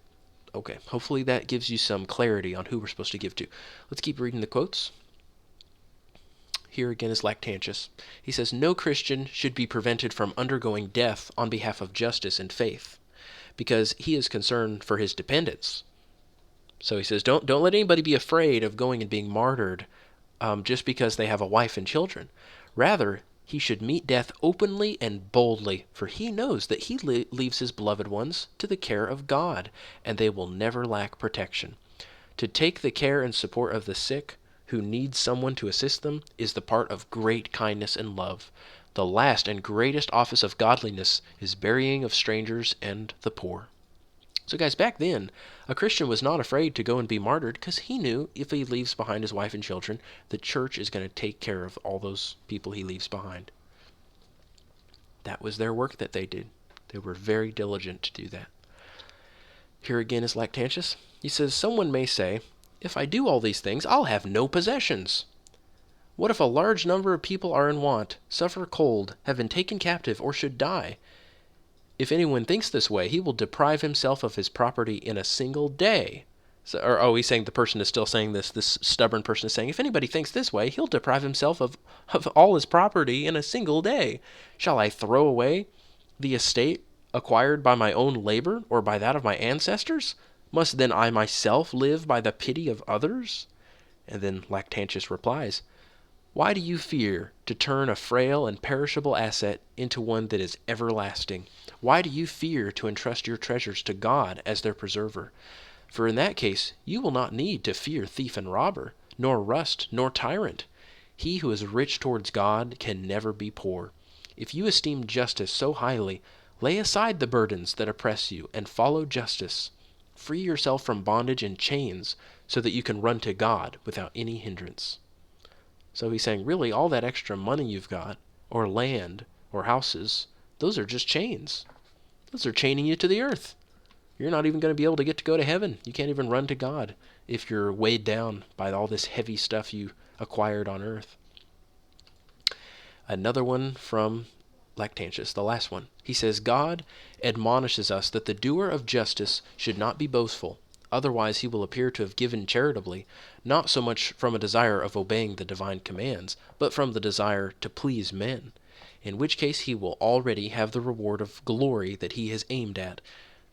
Okay, hopefully that gives you some clarity on who we're supposed to give to. Let's keep reading the quotes. Here again is Lactantius. He says, no Christian should be prevented from undergoing death on behalf of justice and faith, because he is concerned for his dependents. So he says, don't let anybody be afraid of going and being martyred just because they have a wife and children. Rather, he should meet death openly and boldly, for he knows that he leaves his beloved ones to the care of God, and they will never lack protection. To take the care and support of the sick, who need someone to assist them, is the part of great kindness and love. The last and greatest office of godliness is burying of strangers and the poor. So guys, back then, a Christian was not afraid to go and be martyred because he knew if he leaves behind his wife and children, the church is going to take care of all those people he leaves behind. That was their work that they did. They were very diligent to do that. Here again is Lactantius. He says, someone may say, if I do all these things, I'll have no possessions. What if a large number of people are in want, suffer cold, have been taken captive, or should die? If anyone thinks this way, he will deprive himself of his property in a single day. He's saying the person is still saying this. This stubborn person is saying, if anybody thinks this way, he'll deprive himself of all his property in a single day. Shall I throw away the estate acquired by my own labor or by that of my ancestors? Must then I myself live by the pity of others? And then Lactantius replies, why do you fear to turn a frail and perishable asset into one that is everlasting? Why do you fear to entrust your treasures to God as their preserver? For in that case, you will not need to fear thief and robber, nor rust, nor tyrant. He who is rich towards God can never be poor. If you esteem justice so highly, lay aside the burdens that oppress you and follow justice. Free yourself from bondage and chains so that you can run to God without any hindrance. So he's saying, really, all that extra money you've got, or land, or houses, those are just chains. Those are chaining you to the earth. You're not even going to be able to get to go to heaven. You can't even run to God if you're weighed down by all this heavy stuff you acquired on earth. Another one from Lactantius, the last one. He says, God admonishes us that the doer of justice should not be boastful. Otherwise he will appear to have given charitably, not so much from a desire of obeying the divine commands, but from the desire to please men, in which case he will already have the reward of glory that he has aimed at.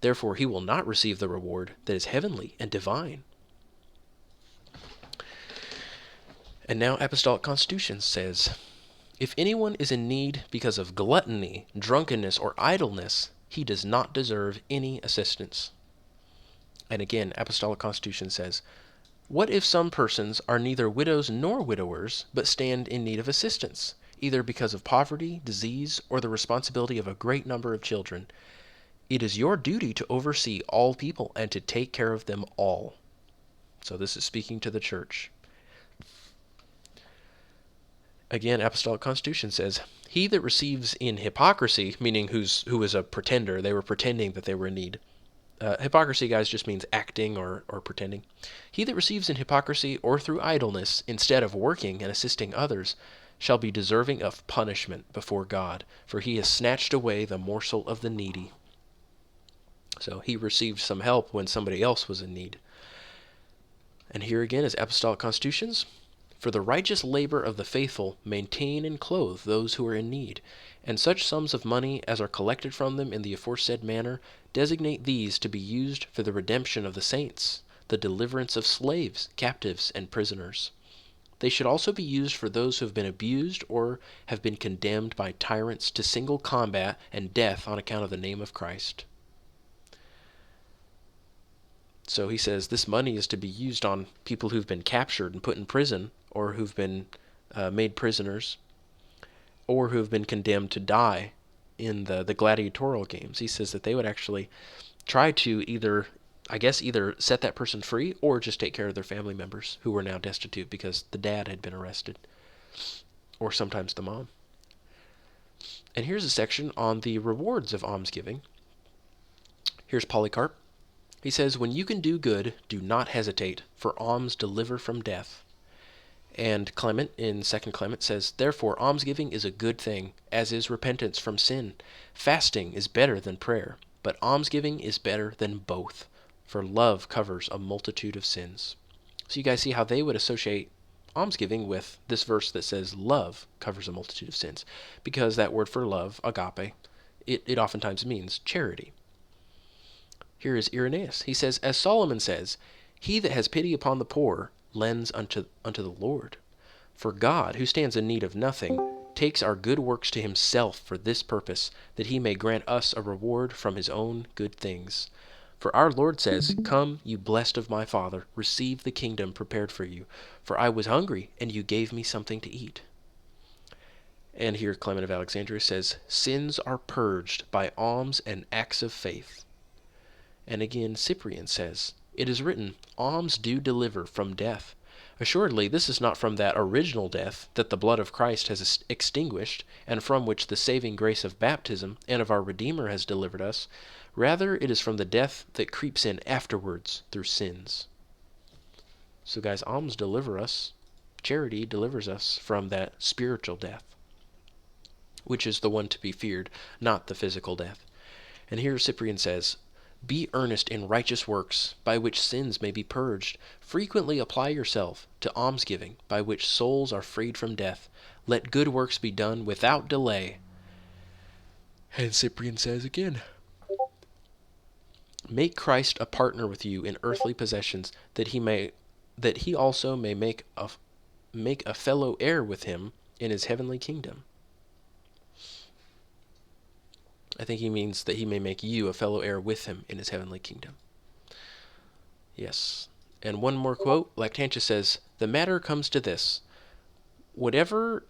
Therefore he will not receive the reward that is heavenly and divine. And now Apostolic Constitution says, if anyone is in need because of gluttony, drunkenness, or idleness, he does not deserve any assistance. And again, Apostolic Constitution says, what if some persons are neither widows nor widowers, but stand in need of assistance, either because of poverty, disease, or the responsibility of a great number of children? It is your duty to oversee all people and to take care of them all. So this is speaking to the church. Again, Apostolic Constitution says, he that receives in hypocrisy, meaning who is a pretender, they were pretending that they were in need. Hypocrisy, guys, just means acting or pretending. He that receives in hypocrisy or through idleness, instead of working and assisting others, shall be deserving of punishment before God, for he has snatched away the morsel of the needy. So he received some help when somebody else was in need. And here again is Apostolic Constitutions. For the righteous labor of the faithful maintain and clothe those who are in need, and such sums of money as are collected from them in the aforesaid manner designate these to be used for the redemption of the saints, the deliverance of slaves, captives, and prisoners. They should also be used for those who have been abused or have been condemned by tyrants to single combat and death on account of the name of Christ. So he says this money is to be used on people who've been captured and put in prison, or who've been made prisoners, or who've been condemned to die in the gladiatorial games. He says that they would actually try to either set that person free or just take care of their family members who were now destitute because the dad had been arrested, or sometimes the mom. And here's a section on the rewards of almsgiving. Here's Polycarp. He says, when you can do good, do not hesitate, for alms deliver from death. And Clement, in 2 Clement, says, therefore almsgiving is a good thing, as is repentance from sin. Fasting is better than prayer, but almsgiving is better than both, for love covers a multitude of sins. So you guys see how they would associate almsgiving with this verse that says love covers a multitude of sins, because that word for love, agape, it oftentimes means charity. Here is Irenaeus. He says, as Solomon says, he that has pity upon the poor lends unto the Lord. For God, who stands in need of nothing, takes our good works to himself for this purpose, that he may grant us a reward from his own good things. For our Lord says, come, you blessed of my Father, receive the kingdom prepared for you. For I was hungry, and you gave me something to eat. And here Clement of Alexandria says, sins are purged by alms and acts of faith. And again, Cyprian says, it is written, alms do deliver from death. Assuredly, this is not from that original death that the blood of Christ has extinguished, and from which the saving grace of baptism and of our Redeemer has delivered us. Rather, it is from the death that creeps in afterwards through sins. So guys, alms deliver us, charity delivers us from that spiritual death, which is the one to be feared, not the physical death. And here Cyprian says, be earnest in righteous works, by which sins may be purged. Frequently apply yourself to almsgiving, by which souls are freed from death. Let good works be done without delay. And Cyprian says again, make Christ a partner with you in earthly possessions, that he also may make a fellow heir with him in his heavenly kingdom. I think he means that he may make you a fellow heir with him in his heavenly kingdom. Yes. And one more quote. Lactantius says, the matter comes to this. Whatever,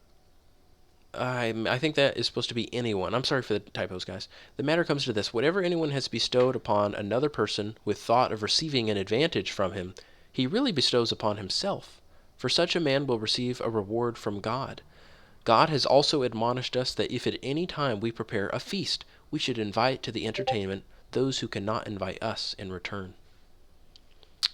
I think that is supposed to be anyone. I'm sorry for the typos, guys. The matter comes to this. Whatever anyone has bestowed upon another person with thought of receiving an advantage from him, he really bestows upon himself. for such a man will receive a reward from God. God has also admonished us that if at any time we prepare a feast, we should invite to the entertainment those who cannot invite us in return.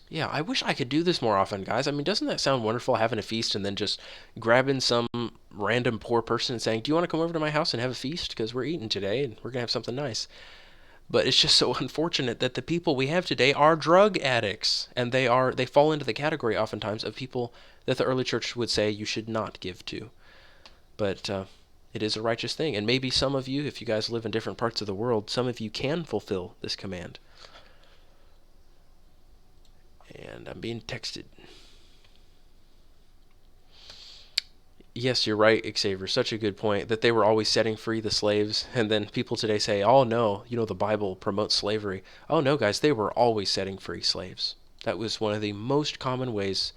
Yeah, I wish I could do this more often, guys. I mean, doesn't that sound wonderful, having a feast and then just grabbing some random poor person and saying, "Do you want to come over to my house and have a feast? Because we're eating today and we're going to have something nice." But it's just so unfortunate that the people we have today are drug addicts, and they fall into the category oftentimes of people that the early church would say you should not give to. But it is a righteous thing, and maybe some of you, if you guys live in different parts of the world, some of you can fulfill this command. And I'm being texted. Yes, you're right, Xavier. Such a good point that they were always setting free the slaves. And then people today say, oh, no, the Bible promotes slavery. Oh, no, guys, they were always setting free slaves. That was one of the most common ways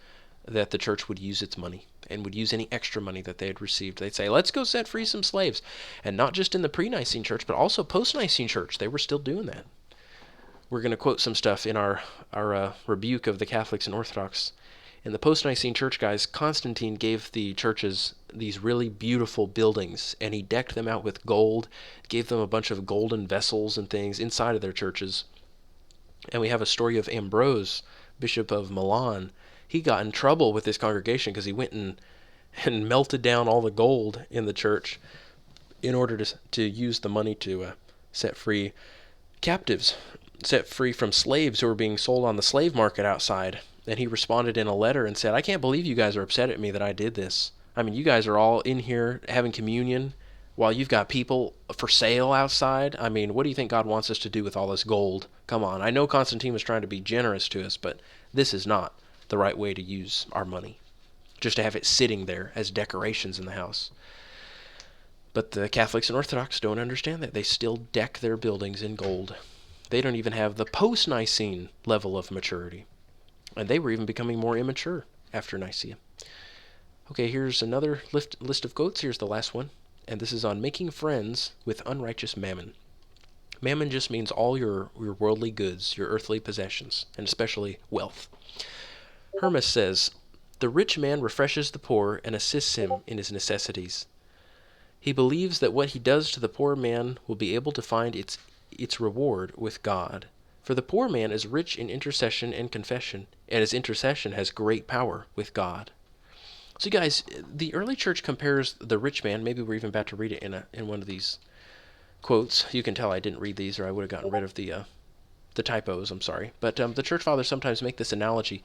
that the church would use its money and would use any extra money that they had received. They'd say, let's go set free some slaves. And not just in the pre-Nicene church, but also post-Nicene church. They were still doing that. We're going to quote some stuff in our rebuke of the Catholics and Orthodox. In the post-Nicene church, guys, Constantine gave the churches these really beautiful buildings, and he decked them out with gold, gave them a bunch of golden vessels and things inside of their churches. And we have a story of Ambrose, Bishop of Milan. He got in trouble with this congregation because he went and melted down all the gold in the church in order to use the money to set free captives, set free from slaves who were being sold on the slave market outside. And he responded in a letter and said, I can't believe you guys are upset at me that I did this. I mean, you guys are all in here having communion while you've got people for sale outside. I mean, what do you think God wants us to do with all this gold? Come on. I know Constantine was trying to be generous to us, but this is not the right way to use our money, just to have it sitting there as decorations in the house. But the Catholics and Orthodox don't understand that. They still deck their buildings in gold. They don't even have the post-Nicene level of maturity. And they were even becoming more immature after Nicaea. Okay, here's another list of quotes. Here's the last one. And this is on making friends with unrighteous mammon. Mammon just means all your worldly goods, your earthly possessions, and especially wealth. Hermas says, the rich man refreshes the poor and assists him in his necessities. He believes that what he does to the poor man will be able to find its reward with God. For the poor man is rich in intercession and confession, and his intercession has great power with God. So guys, the early church compares the rich man, maybe we're even about to read it in one of these quotes. You can tell I didn't read these or I would have gotten rid of the typos, I'm sorry. But the church fathers sometimes make this analogy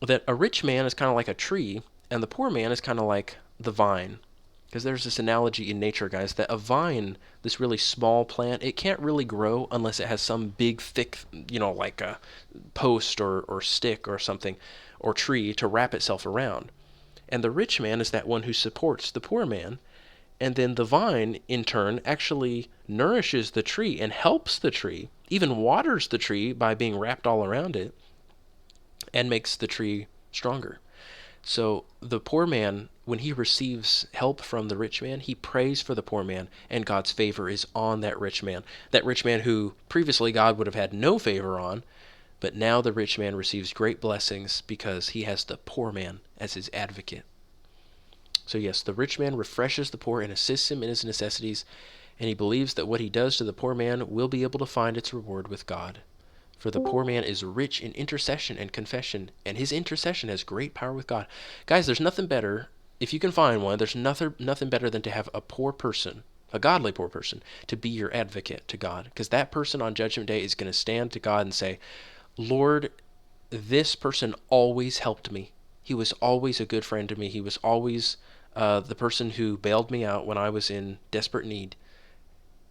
that a rich man is kind of like a tree, and the poor man is kind of like the vine. Because there's this analogy in nature, guys, that a vine, this really small plant, it can't really grow unless it has some big, thick, like a post or stick or something, or tree to wrap itself around. And the rich man is that one who supports the poor man. And then the vine, in turn, actually nourishes the tree and helps the tree, even waters the tree by being wrapped all around it, and makes the tree stronger. So the poor man, when he receives help from the rich man, he prays for the poor man, and God's favor is on that rich man. That rich man who previously God would have had no favor on, but now the rich man receives great blessings because he has the poor man as his advocate. So yes, the rich man refreshes the poor and assists him in his necessities, and he believes that what he does to the poor man will be able to find its reward with God. For the poor man is rich in intercession and confession, and his intercession has great power with God. Guys, there's nothing better, if you can find one, there's nothing better than to have a poor person, a godly poor person, to be your advocate to God. Because that person on Judgment Day is going to stand to God and say, Lord, this person always helped me. He was always a good friend to me. He was always the person who bailed me out when I was in desperate need.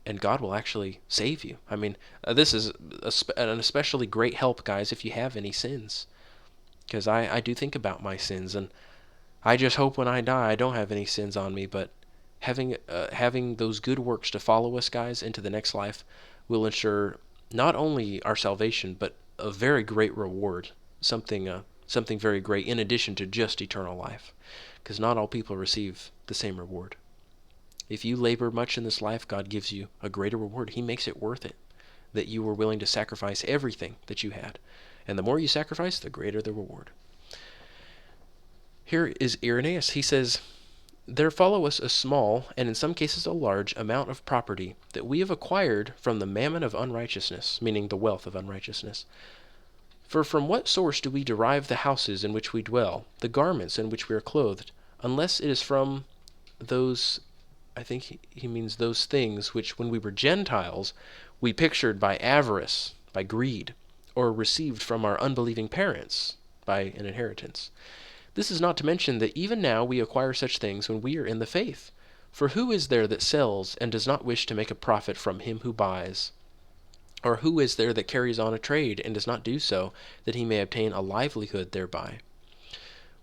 And God will actually save you. I mean, this is an especially great help, guys, if you have any sins. Because I do think about my sins, and I just hope when I die I don't have any sins on me, but having those good works to follow us, guys, into the next life will ensure not only our salvation, but a very great reward, something very great in addition to just eternal life. Because not all people receive the same reward. If you labor much in this life, God gives you a greater reward. He makes it worth it, that you were willing to sacrifice everything that you had. And the more you sacrifice, the greater the reward. Here is Irenaeus. He says, there follow us a small, and in some cases a large, amount of property that we have acquired from the mammon of unrighteousness, meaning the wealth of unrighteousness. For from what source do we derive the houses in which we dwell, the garments in which we are clothed, unless it is from those, I think he means those things which when we were Gentiles, we pictured by avarice, by greed, or received from our unbelieving parents by an inheritance. This is not to mention that even now we acquire such things when we are in the faith. For who is there that sells and does not wish to make a profit from him who buys? Or who is there that carries on a trade and does not do so, that he may obtain a livelihood thereby?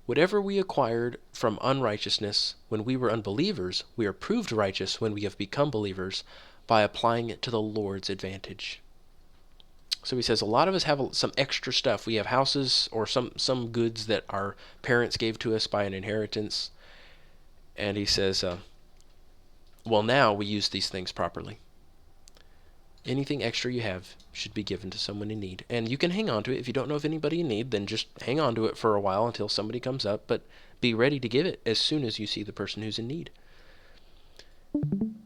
Whatever we acquired from unrighteousness when we were unbelievers, we are proved righteous when we have become believers by applying it to the Lord's advantage. So he says a lot of us have some extra stuff. We have houses or some goods that our parents gave to us by an inheritance. And he says, well, now we use these things properly. Anything extra you have should be given to someone in need. And you can hang on to it. If you don't know of anybody in need, then just hang on to it for a while until somebody comes up. But be ready to give it as soon as you see the person who's in need.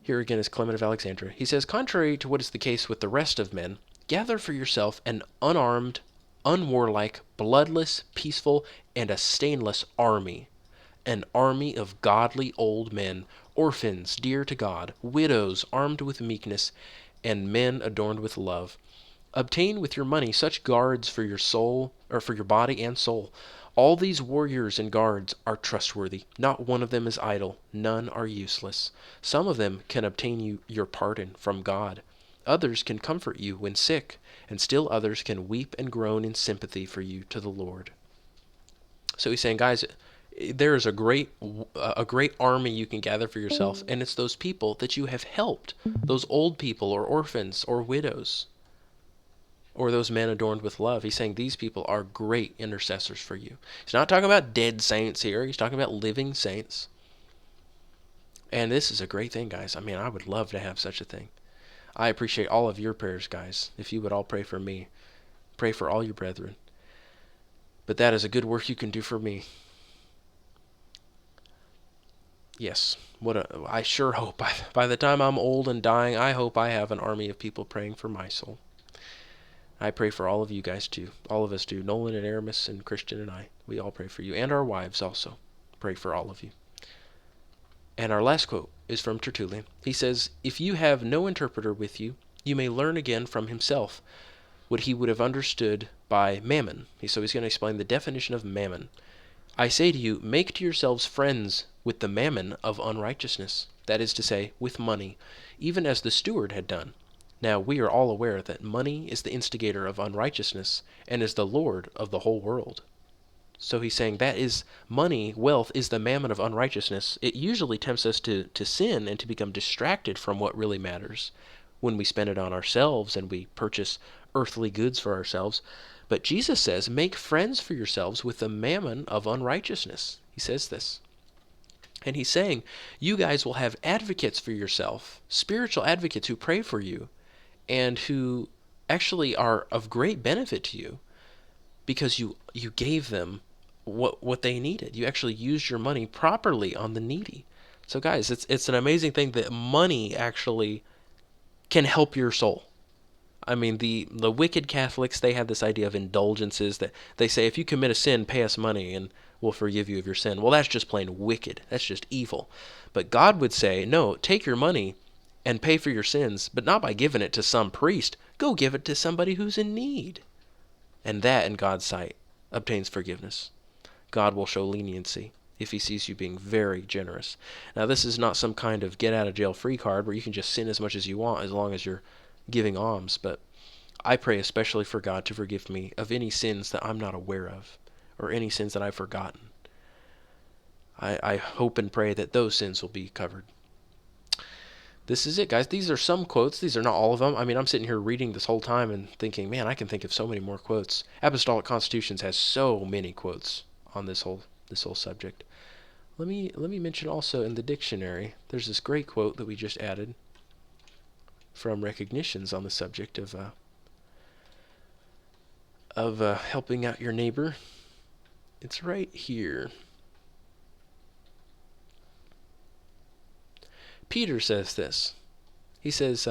Here again is Clement of Alexandria. He says, contrary to what is the case with the rest of men, gather for yourself an unarmed, unwarlike, bloodless, peaceful, and a stainless army. An army of godly old men, orphans dear to God, widows armed with meekness, and men adorned with love. Obtain with your money such guards for your soul, or for your body and soul. All these warriors and guards are trustworthy. Not one of them is idle. None are useless. Some of them can obtain you your pardon from God. Others can comfort you when sick, and still others can weep and groan in sympathy for you to the Lord. So he's saying, guys, there is a great army you can gather for yourself, and it's those people that you have helped, those old people or orphans or widows, or those men adorned with love. He's saying these people are great intercessors for you. He's not talking about dead saints here. He's talking about living saints. And this is a great thing, guys. I mean, I would love to have such a thing. I appreciate all of your prayers, guys. If you would all pray for me, pray for all your brethren. But that is a good work you can do for me. Yes, I sure hope by the time I'm old and dying, I hope I have an army of people praying for my soul. I pray for all of you guys too. All of us do. Nolan and Aramis and Christian and I. We all pray for you. And our wives also. Pray for all of you. And our last quote is from Tertullian. He says, if you have no interpreter with you, you may learn again from himself what he would have understood by mammon. So he's going to explain the definition of mammon. I say to you, make to yourselves friends with the mammon of unrighteousness, that is to say, with money, even as the steward had done. Now we are all aware that money is the instigator of unrighteousness and is the lord of the whole world. So he's saying that is money, wealth is the mammon of unrighteousness. It usually tempts us to sin and to become distracted from what really matters when we spend it on ourselves and we purchase earthly goods for ourselves. But Jesus says, make friends for yourselves with the mammon of unrighteousness. He says this. And he's saying, you guys will have advocates for yourself, spiritual advocates who pray for you and who actually are of great benefit to you because you gave them what they needed. You actually used your money properly on the needy. So guys, it's an amazing thing that money actually can help your soul. I mean, the wicked Catholics, they have this idea of indulgences that they say, if you commit a sin, pay us money and we'll forgive you of your sin. Well, that's just plain wicked. That's just evil. But God would say, no, take your money and pay for your sins, but not by giving it to some priest. Go give it to somebody who's in need. And that, in God's sight, obtains forgiveness. God will show leniency if he sees you being very generous. Now, this is not some kind of get-out-of-jail-free card where you can just sin as much as you want as long as you're giving alms, but I pray especially for God to forgive me of any sins that I'm not aware of or any sins that I've forgotten. I hope and pray that those sins will be covered. This is it, guys. These are some quotes. These are not all of them. I mean, I'm sitting here reading this whole time and thinking, man, I can think of so many more quotes. Apostolic Constitutions has so many quotes on this whole subject. Let me mention also in the dictionary, there's this great quote that we just added from Recognitions on the subject of helping out your neighbor. It's right here. Peter says this. He says,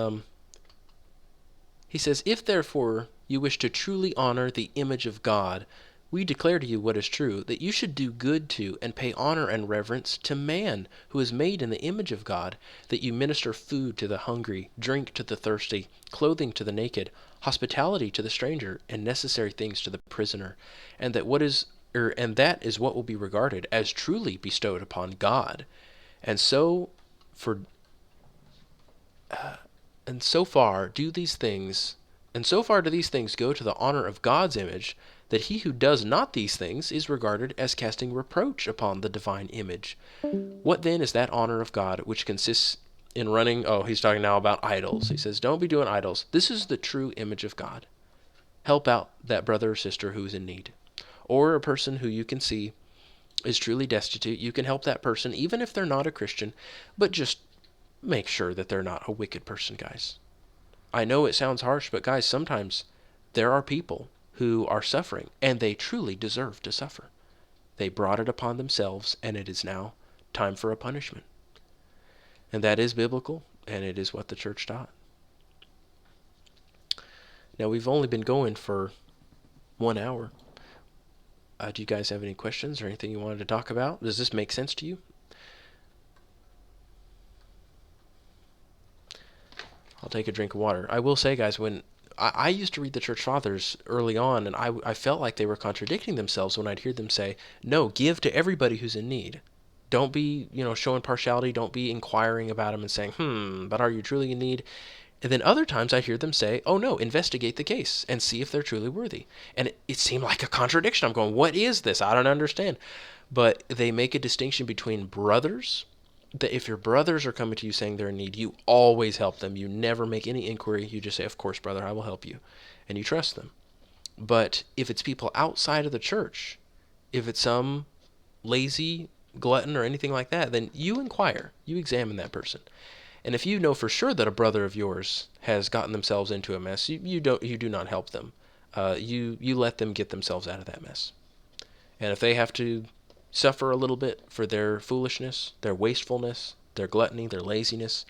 if therefore you wish to truly honor the image of God, we declare to you what is true, that you should do good to and pay honor and reverence to man who is made in the image of God, that you minister food to the hungry, drink to the thirsty, clothing to the naked, hospitality to the stranger, and necessary things to the prisoner, and that is what will be regarded as truly bestowed upon God. And so for and so far do these things go to the honor of God's image, that he who does not these things is regarded as casting reproach upon the divine image. What then is that honor of God which consists in running? Oh, he's talking now about idols. He says, don't be doing idols. This is the true image of God. Help out that brother or sister who is in need, or a person who you can see is truly destitute. You can help that person even if they're not a Christian, but just make sure that they're not a wicked person, guys. I know it sounds harsh, but guys, sometimes there are people who are suffering, and they truly deserve to suffer. They brought it upon themselves, and it is now time for a punishment. And that is biblical, and it is what the church taught. Now, we've only been going for 1 hour. Do you guys have any questions or anything you wanted to talk about? Does this make sense to you? I'll take a drink of water. I will say, guys, when I used to read the church fathers early on, and I felt like they were contradicting themselves when I'd hear them say, no, give to everybody who's in need. Don't be, showing partiality. Don't be inquiring about them and saying, but are you truly in need? And then other times I hear them say, oh no, investigate the case and see if they're truly worthy. And it seemed like a contradiction. I'm going, what is this? I don't understand. But they make a distinction between brothers, that if your brothers are coming to you saying they're in need, you always help them. You never make any inquiry. You just say, of course, brother, I will help you. And you trust them. But if it's people outside of the church, if it's some lazy glutton or anything like that, then you inquire. You examine that person. And if you know for sure that a brother of yours has gotten themselves into a mess, you do not help them. You let them get themselves out of that mess. And if they have to suffer a little bit for their foolishness, their wastefulness, their gluttony, their laziness,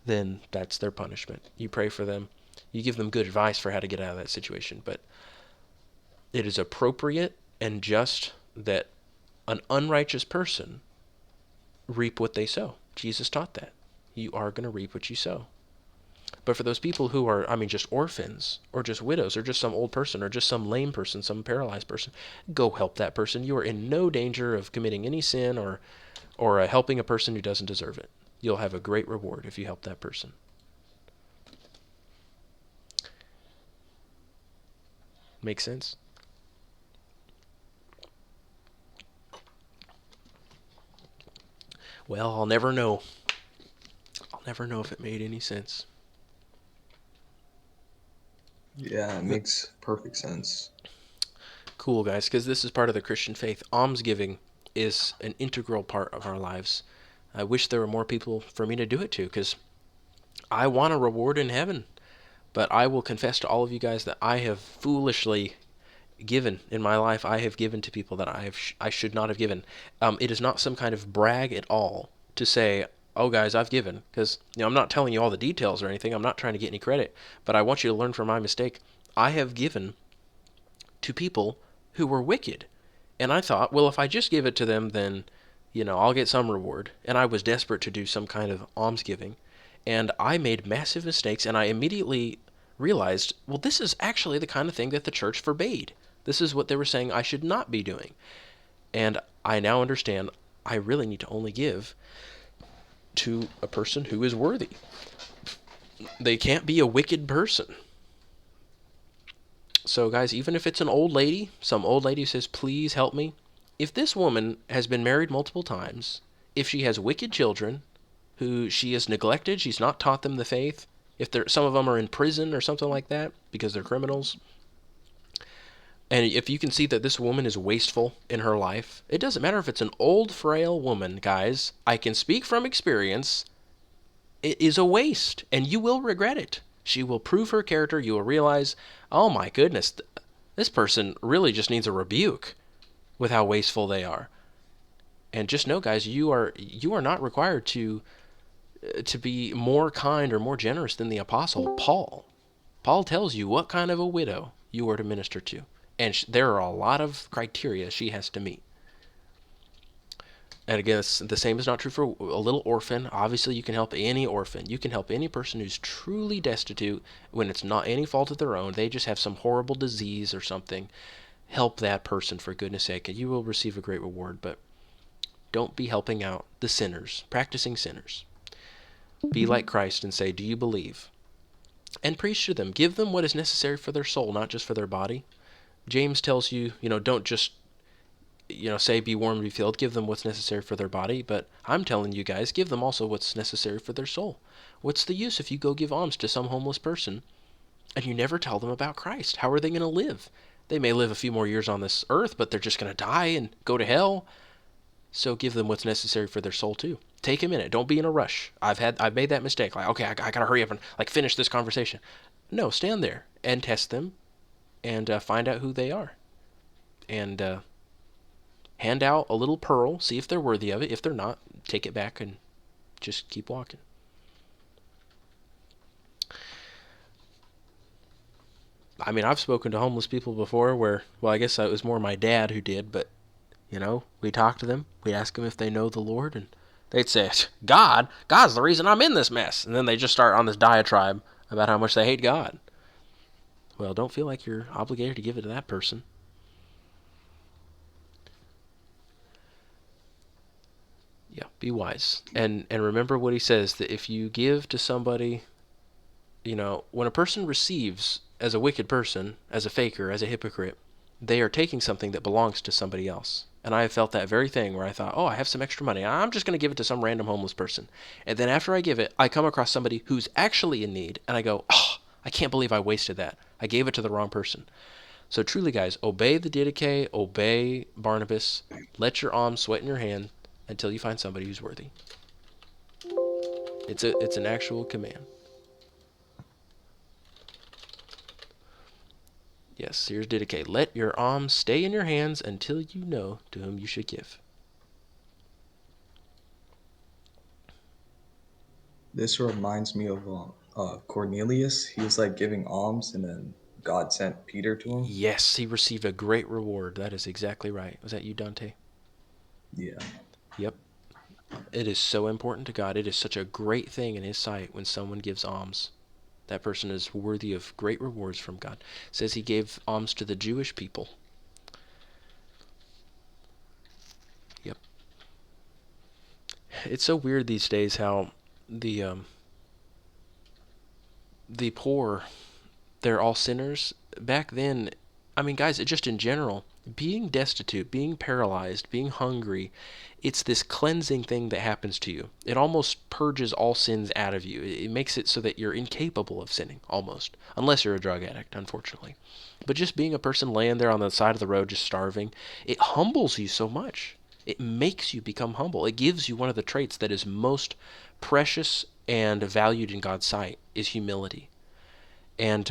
then that's their punishment. You pray for them. You give them good advice for how to get out of that situation. But it is appropriate and just that an unrighteous person reap what they sow. Jesus taught that. You are going to reap what you sow. But for those people who are, just orphans, or just widows, or just some old person, or just some lame person, some paralyzed person, go help that person. You are in no danger of committing any sin or helping a person who doesn't deserve it. You'll have a great reward if you help that person. Make sense? Well, I'll never know. I'll never know if it made any sense. Yeah, it makes perfect sense. Cool, guys, because this is part of the Christian faith. Almsgiving is an integral part of our lives. I wish there were more people for me to do it to, because I want a reward in heaven. But I will confess to all of you guys that I have foolishly given in my life. I have given to people that I should not have given. It is not some kind of brag at all to say, oh guys, I've given, because I'm not telling you all the details or anything. I'm not trying to get any credit, but I want you to learn from my mistake. I have given to people who were wicked, and I thought, well, if I just give it to them, then I'll get some reward. And I was desperate to do some kind of almsgiving, and I made massive mistakes, and I immediately realized, well, this is actually the kind of thing that the church forbade. This is what they were saying I should not be doing. And I now understand I really need to only give to a person who is worthy. They can't be a wicked person. So guys, even if it's an old lady, some old lady says, please help me. If this woman has been married multiple times, if she has wicked children who she has neglected, she's not taught them the faith, if some of them are in prison or something like that because they're criminals, and if you can see that this woman is wasteful in her life, it doesn't matter if it's an old, frail woman, guys. I can speak from experience. It is a waste, and you will regret it. She will prove her character. You will realize, oh my goodness, this person really just needs a rebuke with how wasteful they are. And just know, guys, you are not required to to be more kind or more generous than the apostle Paul. Paul tells you what kind of a widow you are to minister to. And there are a lot of criteria she has to meet. And again, the same is not true for a little orphan. Obviously, you can help any orphan. You can help any person who's truly destitute when it's not any fault of their own. They just have some horrible disease or something. Help that person for goodness sake, and you will receive a great reward. But don't be helping out the sinners, practicing sinners. Be like Christ and say, do you believe? And preach to them. Give them what is necessary for their soul, not just for their body. James tells you, don't just, say be warm, be filled. Give them what's necessary for their body. But I'm telling you guys, give them also what's necessary for their soul. What's the use if you go give alms to some homeless person and you never tell them about Christ? How are they going to live? They may live a few more years on this earth, but they're just going to die and go to hell. So give them what's necessary for their soul too. Take a minute. Don't be in a rush. I've made that mistake. Like, okay, I gotta hurry up and finish this conversation. No, stand there and test them, and find out who they are, and hand out a little pearl. See if they're worthy of it. If they're not, take it back and just keep walking. I mean, I've spoken to homeless people before where, well, I guess it was more my dad who did, but we talk to them. We ask them if they know the Lord, and they'd say, God's the reason I'm in this mess. And then they just start on this diatribe about how much they hate God. Well, don't feel like you're obligated to give it to that person. Yeah, be wise. And remember what he says, that if you give to somebody, when a person receives as a wicked person, as a faker, as a hypocrite, they are taking something that belongs to somebody else. And I have felt that very thing where I thought, I have some extra money. I'm just going to give it to some random homeless person. And then after I give it, I come across somebody who's actually in need. And I go, I can't believe I wasted that. I gave it to the wrong person. So truly, guys, obey the Didache, obey Barnabas. Let your alms sweat in your hand until you find somebody who's worthy. It's an actual command. Yes, here's Didache. Let your alms stay in your hands until you know to whom you should give. This reminds me of Cornelius. He was like giving alms, and then God sent Peter to him. Yes, he received a great reward. That is exactly right. Was that you, Dante? Yeah. Yep. It is so important to God. It is such a great thing in his sight when someone gives alms. That person is worthy of great rewards from God. It says he gave alms to the Jewish people. Yep. It's so weird these days how the poor, they're all sinners. Back then, I mean, guys, just in general, being destitute, being paralyzed, being hungry, it's this cleansing thing that happens to you. It almost purges all sins out of you. It makes it so that you're incapable of sinning, almost. Unless you're a drug addict, unfortunately. But just being a person laying there on the side of the road just starving, it humbles you so much. It makes you become humble. It gives you one of the traits that is most precious and valued in God's sight, is humility. And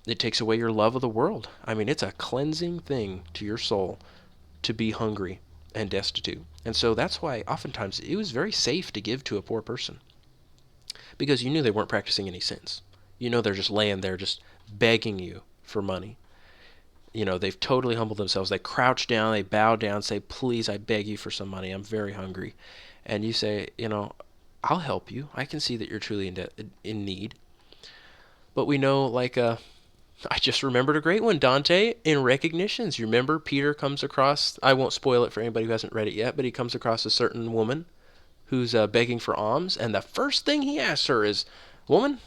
it takes away your love of the world. I mean, it's a cleansing thing to your soul to be hungry and destitute. And so that's why oftentimes it was very safe to give to a poor person, because you knew they weren't practicing any sins. They're just laying there just begging you for money. They've totally humbled themselves. They crouch down, they bow down, say, please, I beg you for some money. I'm very hungry. And you say, I'll help you. I can see that you're truly in need. But we know, I just remembered a great one, Dante, in Recognitions. You remember Peter comes across, I won't spoil it for anybody who hasn't read it yet, but he comes across a certain woman who's begging for alms, and the first thing he asks her is, woman,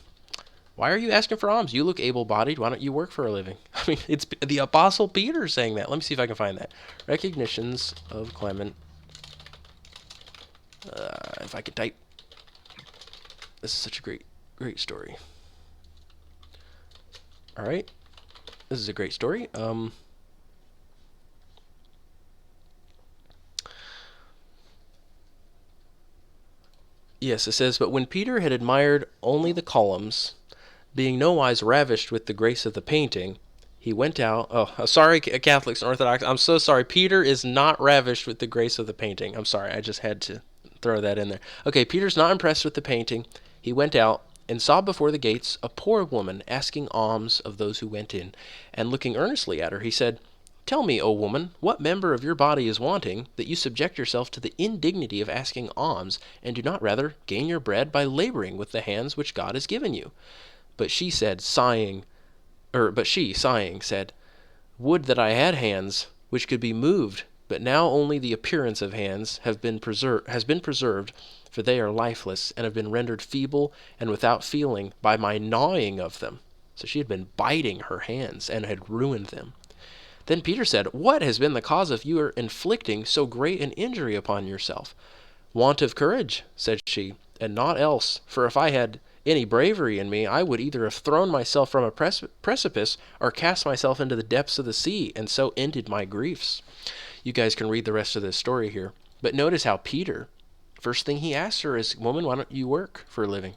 why are you asking for alms? You look able-bodied. Why don't you work for a living? I mean, it's the Apostle Peter saying that. Let me see if I can find that. Recognitions of Clement. If I can type. This is such a great story. All right, this is a great story. Yes, it says, but when Peter had admired only the columns, being nowise ravished with the grace of the painting, he went out. Oh, sorry, Catholics and Orthodox. I'm so sorry. Peter is not ravished with the grace of the painting. I'm sorry. I just had to throw that in there. Okay, Peter's not impressed with the painting. He went out and saw before the gates a poor woman asking alms of those who went in. And looking earnestly at her, he said, "Tell me, O woman, what member of your body is wanting, that you subject yourself to the indignity of asking alms, and do not rather gain your bread by laboring with the hands which God has given you?" But she said, sighing, said, "Would that I had hands which could be moved, but now only the appearance of hands has been preserved, for they are lifeless, and have been rendered feeble and without feeling by my gnawing of them." So she had been biting her hands and had ruined them. Then Peter said, "What has been the cause of your inflicting so great an injury upon yourself?" "Want of courage," said she, "and naught else. For if I had any bravery in me, I would either have thrown myself from a precipice or cast myself into the depths of the sea, and so ended my griefs." You guys can read the rest of this story here. But notice how Peter, first thing he asks her is, "Woman, why don't you work for a living?"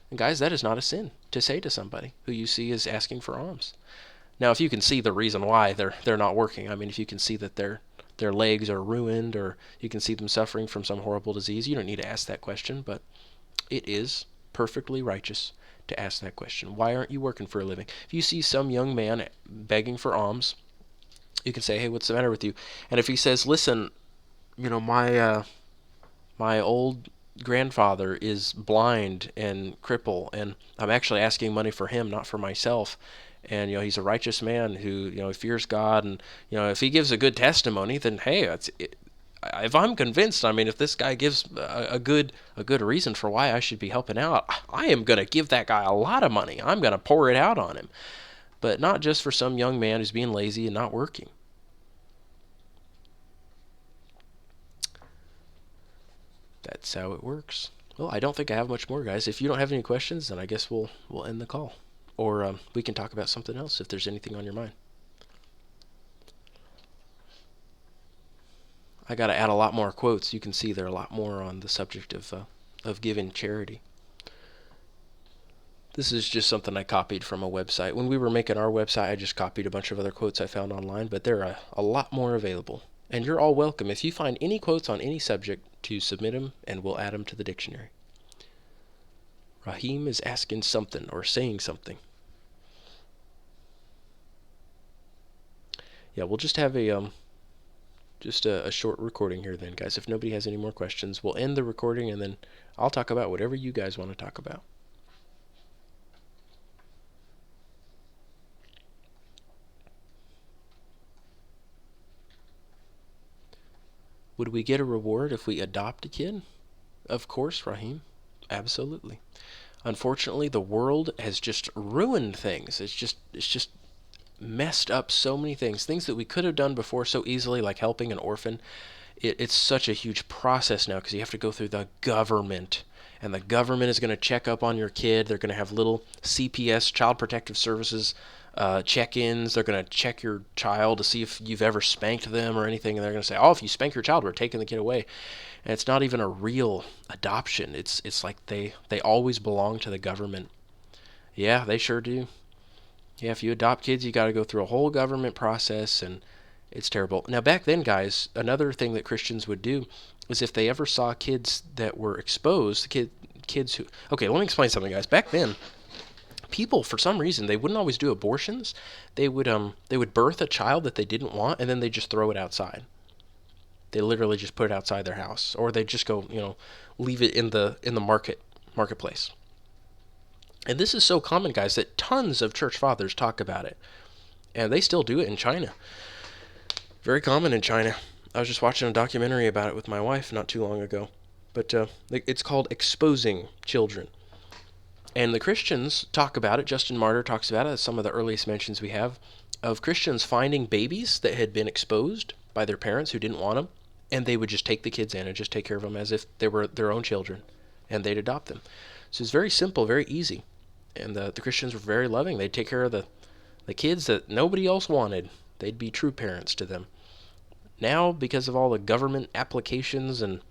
And guys, that is not a sin to say to somebody who you see is asking for alms. Now, if you can see the reason why they're not working, I mean, if you can see that their legs are ruined, or you can see them suffering from some horrible disease, you don't need to ask that question. But it is perfectly righteous to ask that question. Why aren't you working for a living? If you see some young man begging for alms, you can say, "Hey, what's the matter with you?" And if he says, "Listen, my old grandfather is blind and cripple, and I'm actually asking money for him, not for myself. And he's a righteous man who fears God, and if he gives a good testimony, then hey, if I'm convinced, I mean, if this guy gives a good reason for why I should be helping out, I am going to give that guy a lot of money. I'm going to pour it out on him, but not just for some young man who's being lazy and not working." That's how it works. Well, I don't think I have much more, guys. If you don't have any questions, then I guess we'll end the call, or we can talk about something else if there's anything on your mind. I got to add a lot more quotes. You can see there are a lot more on the subject of giving charity. This is just something I copied from a website. When we were making our website, I just copied a bunch of other quotes I found online, but there are a lot more available. And you're all welcome, if you find any quotes on any subject, to submit them, and we'll add them to the dictionary. Raheem is asking something or saying something. Yeah, we'll just have a short recording here then, guys. If nobody has any more questions, we'll end the recording, and then I'll talk about whatever you guys want to talk about. Would we get a reward if we adopt a kid? Of course, Raheem. Absolutely. Unfortunately, the world has just ruined things. It's just messed up so many things that we could have done before so easily, like helping an orphan. It's such a huge process now because you have to go through the government, and the government is going to check up on your kid. They're going to have little CPS, Child Protective Services, check-ins. They're going to check your child to see if you've ever spanked them or anything, and they're going to say, "Oh, if you spank your child, we're taking the kid away." And it's not even a real adoption. It's like they always belong to the government. Yeah, they sure do. Yeah, if you adopt kids, you got to go through a whole government process, and it's terrible. Now, back then, guys, another thing that Christians would do is if they ever saw kids that were exposed, kids who... Okay, let me explain something, guys. Back then, people, for some reason, they wouldn't always do abortions. They would birth a child that they didn't want, and then they just throw it outside. They literally just put it outside their house, or they just go, leave it in the marketplace. And this is so common, guys, that tons of church fathers talk about it, and they still do it in China. Very common in China. I was just watching a documentary about it with my wife not too long ago, but it's called Exposing Children. And the Christians talk about it. Justin Martyr talks about it. That's some of the earliest mentions we have of Christians finding babies that had been exposed by their parents who didn't want them, and they would just take the kids in and just take care of them as if they were their own children, and they'd adopt them. So it's very simple, very easy. And the Christians were very loving. They'd take care of the kids that nobody else wanted. They'd be true parents to them. Now, because of all the government applications and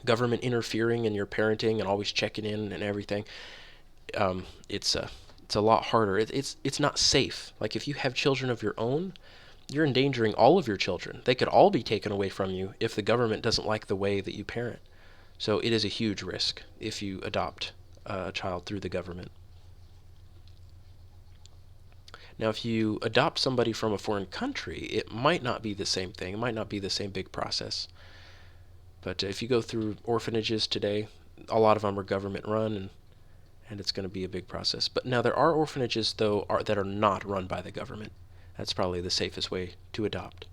government interfering in your parenting and always checking in and everything, it's a lot harder. It's not safe. Like if you have children of your own, You're endangering all of your children. They could all be taken away from you if the government doesn't like the way that you parent. So it is a huge risk if you adopt a child through the government. Now, if you adopt somebody from a foreign country, it might not be the same thing. It might not be the same big process. But if you go through orphanages today, a lot of them are government run, and it's going to be a big process. But now there are orphanages, though, that are not run by the government. That's probably the safest way to adopt.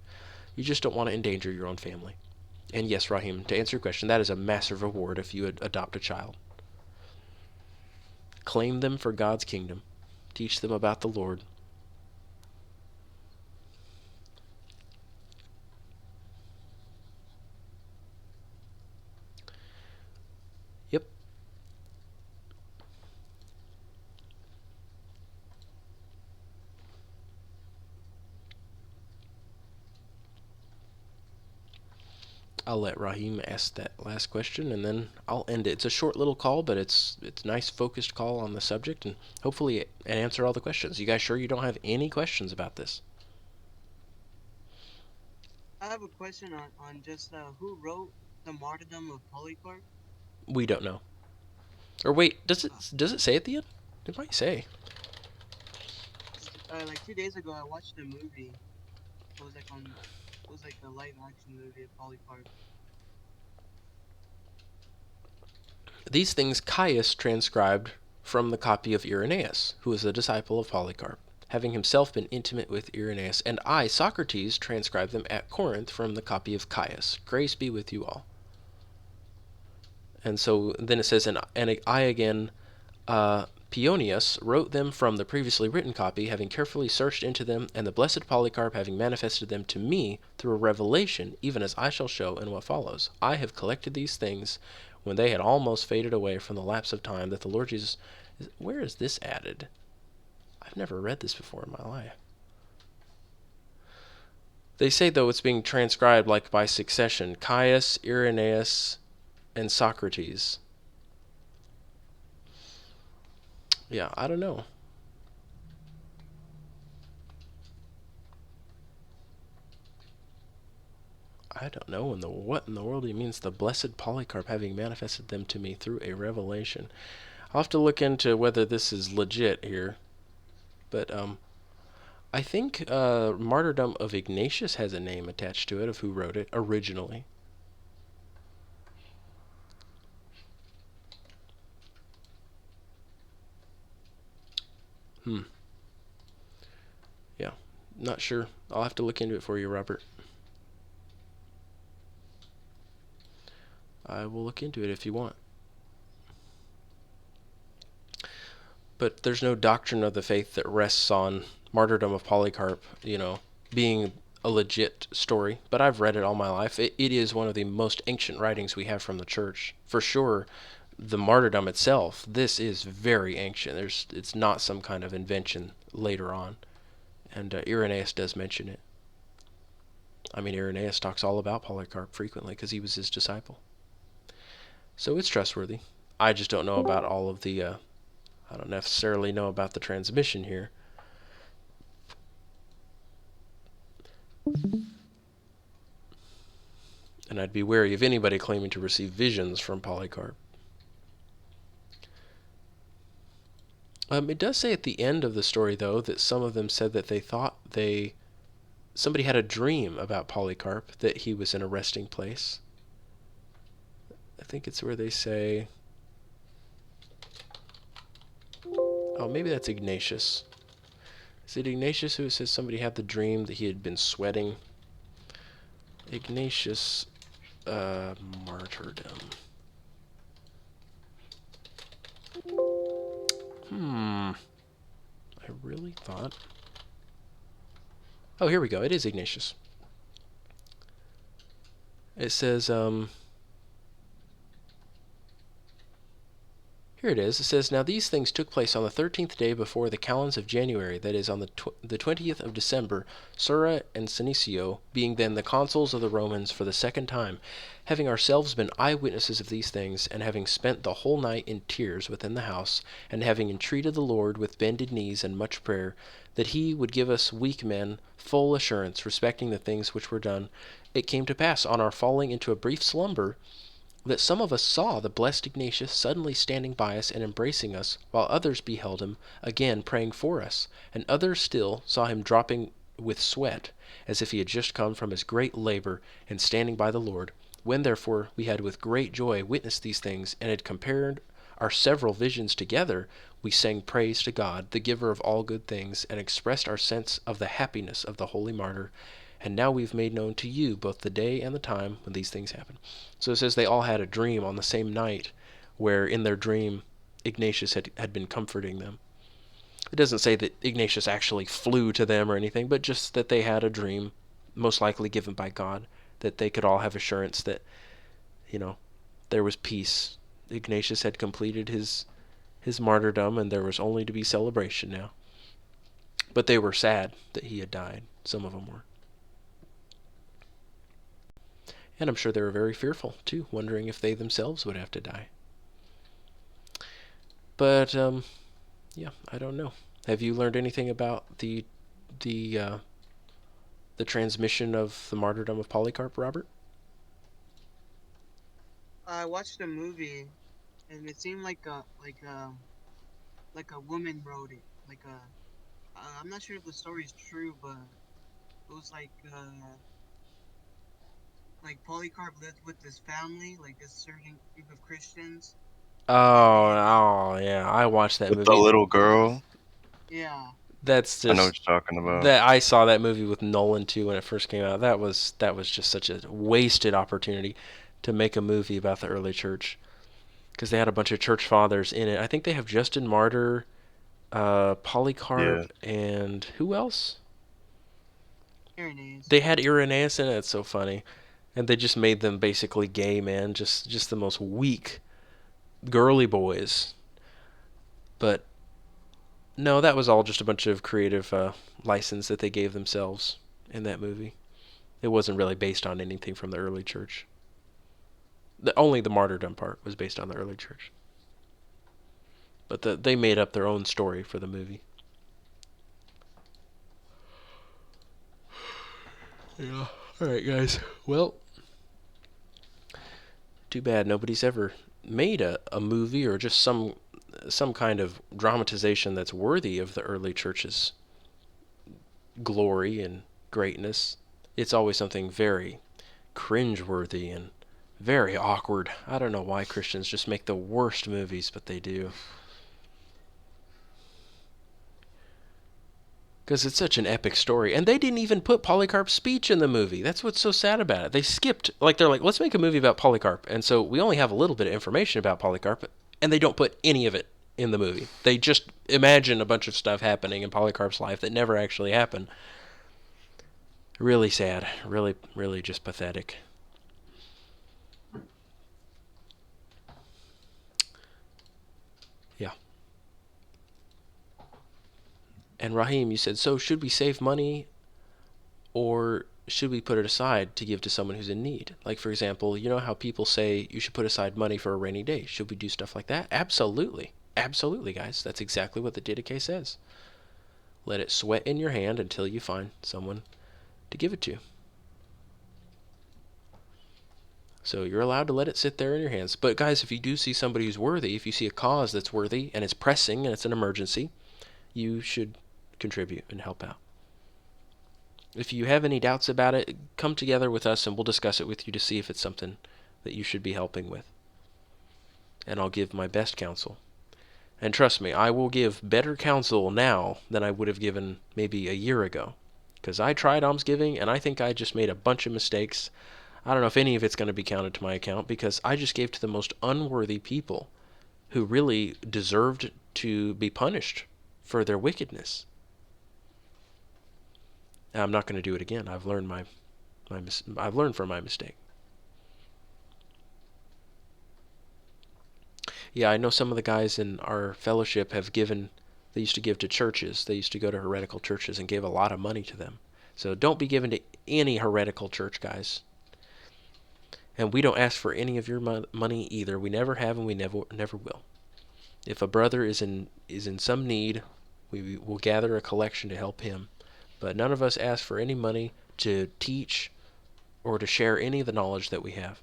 You just don't want to endanger your own family. And yes, Raheem, to answer your question, that is a massive reward if you adopt a child. Claim them for God's kingdom. Teach them about the Lord. Yep. I'll let Raheem ask that last question, and then I'll end it. It's a short little call, but it's a nice focused call on the subject, and hopefully it answer all the questions. You guys sure you don't have any questions about this? I have a question on just who wrote the martyrdom of Polycarp? We don't know. Or wait, Uh, does it say at the end? It might say. like 2 days ago, I watched a movie. It was like a live action movie of Polycarp. These things Caius transcribed from the copy of Irenaeus, who was a disciple of Polycarp, having himself been intimate with Irenaeus, and I, Socrates, transcribed them at Corinth from the copy of Caius. Grace be with you all. And so then it says, and I again, Pionius, wrote them from the previously written copy, having carefully searched into them, and the blessed Polycarp having manifested them to me through a revelation, even as I shall show in what follows. I have collected these things when they had almost faded away from the lapse of time, that the Lord Jesus... Where is this added? I've never read this before in my life. They say, though, it's being transcribed like by succession. Caius, Irenaeus, and Socrates. Yeah, I don't know. I don't know what in the world he means, the blessed Polycarp having manifested them to me through a revelation. I'll have to look into whether this is legit here. But I think Martyrdom of Ignatius has a name attached to it of who wrote it originally. Yeah, not sure. I'll have to look into it for you, Robert. I will look into it if you want. But there's no doctrine of the faith that rests on Martyrdom of Polycarp, being a legit story. But I've read it all my life. It is one of the most ancient writings we have from the church. For sure, the martyrdom itself, this is very ancient. It's not some kind of invention later on. And Irenaeus does mention it. I mean, Irenaeus talks all about Polycarp frequently because he was his disciple. So it's trustworthy. I just don't know about all of the... I don't necessarily know about the transmission here. And I'd be wary of anybody claiming to receive visions from Polycarp. It does say at the end of the story, though, that some of them said that they thought somebody had a dream about Polycarp, that he was in a resting place. I think it's where they say... Oh, maybe that's Ignatius. Is it Ignatius who says somebody had the dream that he had been sweating? Ignatius, martyrdom. I really thought... Oh, here we go. It is Ignatius. It says, here Here it is. It says, "Now these things took place on the 13th day before the calends of January, that is, on the 20th of December, Sura and Senecio, being then the consuls of the Romans for the second time, having ourselves been eyewitnesses of these things, and having spent the whole night in tears within the house, and having entreated the Lord with bended knees and much prayer, that he would give us weak men full assurance respecting the things which were done, it came to pass on our falling into a brief slumber, that some of us saw the blessed Ignatius suddenly standing by us and embracing us, while others beheld him again praying for us, and others still saw him dropping with sweat, as if he had just come from his great labor and standing by the Lord. When therefore we had with great joy witnessed these things, and had compared our several visions together, we sang praise to God, the giver of all good things, and expressed our sense of the happiness of the holy martyr. And now we've made known to you both the day and the time when these things happened." So it says they all had a dream on the same night, where in their dream Ignatius had been comforting them. It doesn't say that Ignatius actually flew to them or anything, but just that they had a dream, most likely given by God, that they could all have assurance that, there was peace. Ignatius had completed his martyrdom, and there was only to be celebration now. But they were sad that he had died. Some of them were. And I'm sure they were very fearful, too, wondering if they themselves would have to die. But, yeah, I don't know. Have you learned anything about the transmission of the martyrdom of Polycarp, Robert? I watched a movie, and it seemed like a woman wrote it. I'm not sure if the story's true, but it was like Polycarp lived with his family, like a certain group of Christians, Oh, and then they ended up, oh, yeah, I watched that With the movie. little girl. yeah, That's I know just what you're talking about. that I saw that movie with Nolan too when it first came out. That was just such a wasted opportunity to make a movie about the early church, because they had a bunch of church fathers in it. I think they have Justin Martyr, Yeah. Polycarp, and who else? Irenaeus. They had Irenaeus in it. It's so funny, and they just made them basically gay men, just the most weak, girly boys. But no, that was all just a bunch of creative license that they gave themselves in that movie. It wasn't really based on anything from the early church. Only the martyrdom part was based on the early church. But they made up their own story for the movie. Yeah. All right, guys. Well, too bad nobody's ever made a movie or just some kind of dramatization that's worthy of the early church's glory and greatness. It's always something very cringeworthy and very awkward. I don't know why Christians just make the worst movies, but they do. Because it's such an epic story. And they didn't even put Polycarp's speech in the movie. That's what's so sad about it. They skipped, they're like, let's make a movie about Polycarp. And so we only have a little bit of information about Polycarp, and they don't put any of it in the movie. They just imagine a bunch of stuff happening in Polycarp's life that never actually happened. Really sad. Really, really just pathetic. Yeah. And Raheem, you said, so should we save money or should we put it aside to give to someone who's in need? Like, for example, you know how people say you should put aside money for a rainy day. Should we do stuff like that? Absolutely. Absolutely, guys. That's exactly what the Didache says. Let it sweat in your hand until you find someone to give it to. So you're allowed to let it sit there in your hands. But guys, if you do see somebody who's worthy, if you see a cause that's worthy and it's pressing and it's an emergency, you should contribute and help out. If you have any doubts about it, come together with us and we'll discuss it with you to see if it's something that you should be helping with. And I'll give my best counsel. And trust me, I will give better counsel now than I would have given maybe a year ago. Because I tried almsgiving and I think I just made a bunch of mistakes. I don't know if any of it's going to be counted to my account because I just gave to the most unworthy people who really deserved to be punished for their wickedness. Now, I'm not going to do it again. I've learned from my mistake. Yeah, I know some of the guys in our fellowship have given, they used to give to churches. They used to go to heretical churches and gave a lot of money to them. So don't be given to any heretical church, guys. And we don't ask for any of your money either. We never have, and we never will. If a brother is in some need, we will gather a collection to help him. But none of us ask for any money to teach or to share any of the knowledge that we have.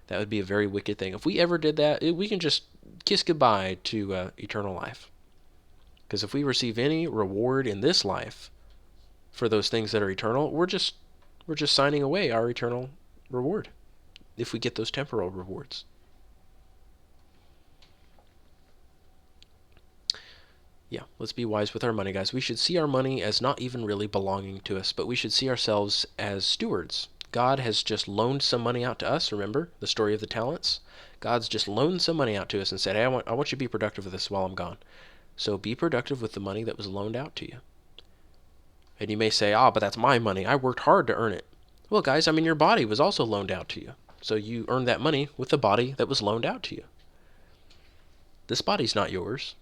That would be a very wicked thing. If we ever did that, we can just kiss goodbye to eternal life. Because if we receive any reward in this life for those things that are eternal, we're just signing away our eternal reward if we get those temporal rewards. Yeah, let's be wise with our money, guys. We should see our money as not even really belonging to us, but we should see ourselves as stewards. God has just loaned some money out to us. Remember the story of the talents? God's just loaned some money out to us and said, hey, I want you to be productive with this while I'm gone. So be productive with the money that was loaned out to you. And you may say, but that's my money. I worked hard to earn it. Well, guys, your body was also loaned out to you. So you earned that money with the body that was loaned out to you. This body's not yours.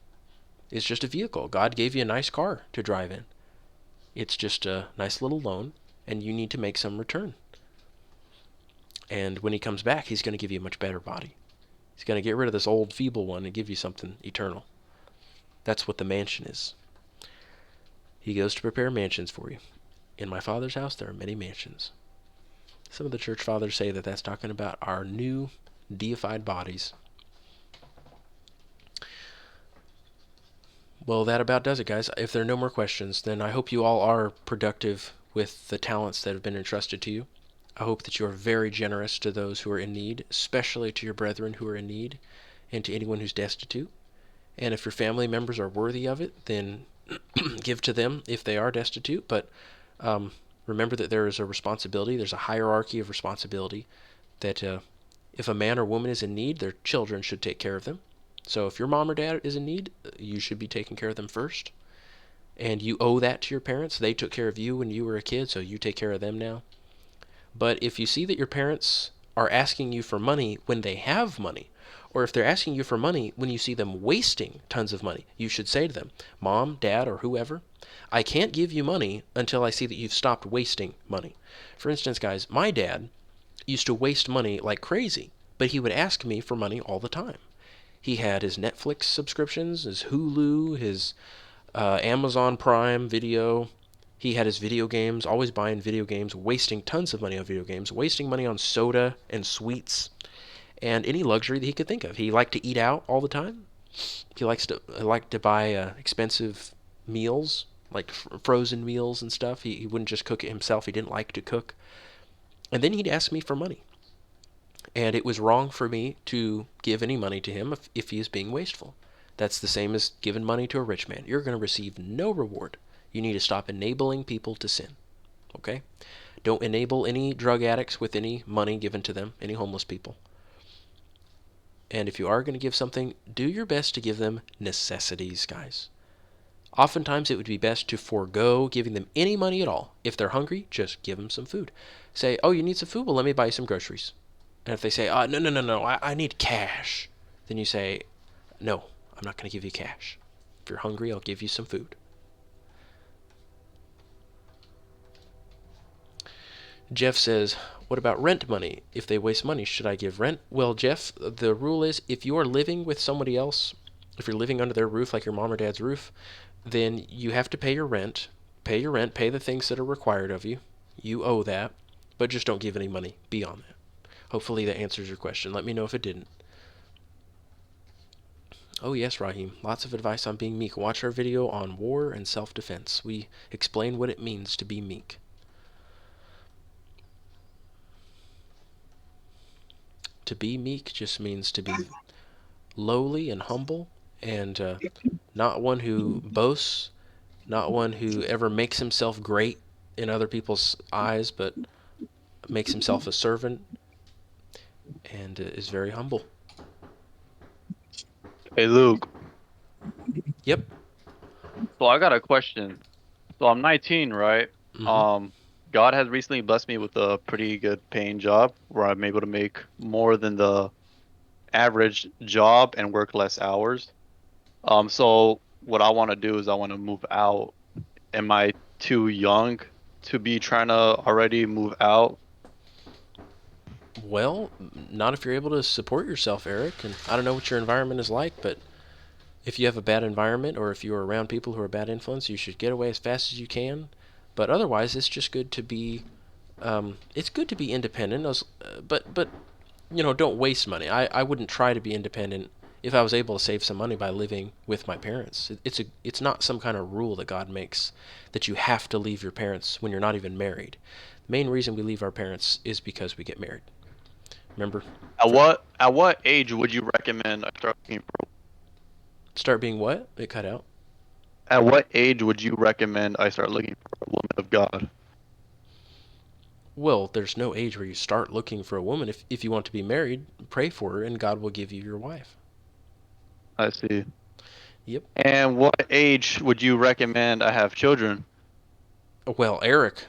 It's just a vehicle. God gave you a nice car to drive in. It's just a nice little loan, and you need to make some return. And when he comes back, he's going to give you a much better body. He's going to get rid of this old, feeble one and give you something eternal. That's what the mansion is. He goes to prepare mansions for you. In my Father's house, there are many mansions. Some of the church fathers say that that's talking about our new deified bodies. Well, that about does it, guys. If there are no more questions, then I hope you all are productive with the talents that have been entrusted to you. I hope that you are very generous to those who are in need, especially to your brethren who are in need, and to anyone who's destitute. And if your family members are worthy of it, then give to them if they are destitute. But remember that there is a responsibility. There's a hierarchy of responsibility that if a man or woman is in need, their children should take care of them. So if your mom or dad is in need, you should be taking care of them first. And you owe that to your parents. They took care of you when you were a kid, so you take care of them now. But if you see that your parents are asking you for money when they have money, or if they're asking you for money when you see them wasting tons of money, you should say to them, Mom, Dad, or whoever, I can't give you money until I see that you've stopped wasting money. For instance, guys, my dad used to waste money like crazy, but he would ask me for money all the time. He had his Netflix subscriptions, his Hulu, his Amazon Prime Video. He had his video games, always buying video games, wasting tons of money on video games, wasting money on soda and sweets, and any luxury that he could think of. He liked to eat out all the time. He liked to buy expensive meals, like frozen meals and stuff. He wouldn't just cook it himself. He didn't like to cook. And then he'd ask me for money. And it was wrong for me to give any money to him if he is being wasteful. That's the same as giving money to a rich man. You're going to receive no reward. You need to stop enabling people to sin. Okay? Don't enable any drug addicts with any money given to them, any homeless people. And if you are going to give something, do your best to give them necessities, guys. Oftentimes it would be best to forego giving them any money at all. If they're hungry, just give them some food. Say, oh, you need some food? Well, let me buy you some groceries. And if they say, no, I need cash, then you say, no, I'm not going to give you cash. If you're hungry, I'll give you some food. Jeff says, what about rent money? If they waste money, should I give rent? Well, Jeff, the rule is if you are living with somebody else, if you're living under their roof, like your mom or dad's roof, then you have to pay your rent. Pay your rent, pay the things that are required of you. You owe that, but just don't give any money beyond that. Hopefully that answers your question. Let me know if it didn't. Oh yes, Raheem. Lots of advice on being meek. Watch our video on war and self-defense. We explain what it means to be meek. To be meek just means to be lowly and humble, and not one who boasts, not one who ever makes himself great in other people's eyes, but makes himself a servant and is very humble. Hey Luke, Yep. so I got a question. So I'm 19, right? Mm-hmm. God has recently blessed me with a pretty good paying job where I'm able to make more than the average job and work less hours. So what I want to do is I want to move out. Am I too young to be trying to already move out? Well, not if you're able to support yourself, Eric. And I don't know what your environment is like, but if you have a bad environment or if you're around people who are bad influence, you should get away as fast as you can. But otherwise, it's just good to be. It's good to be independent. But don't waste money. I wouldn't try to be independent if I was able to save some money by living with my parents. It's not some kind of rule that God makes that you have to leave your parents when you're not even married. The main reason we leave our parents is because we get married. Remember? At what age would you recommend I start looking for? Start being what? It cut out. At what age would you recommend I start looking for a woman of God? Well, there's no age where you start looking for a woman. If you want to be married, pray for her and God will give you your wife. I see. Yep. And what age would you recommend I have children? Well, Eric,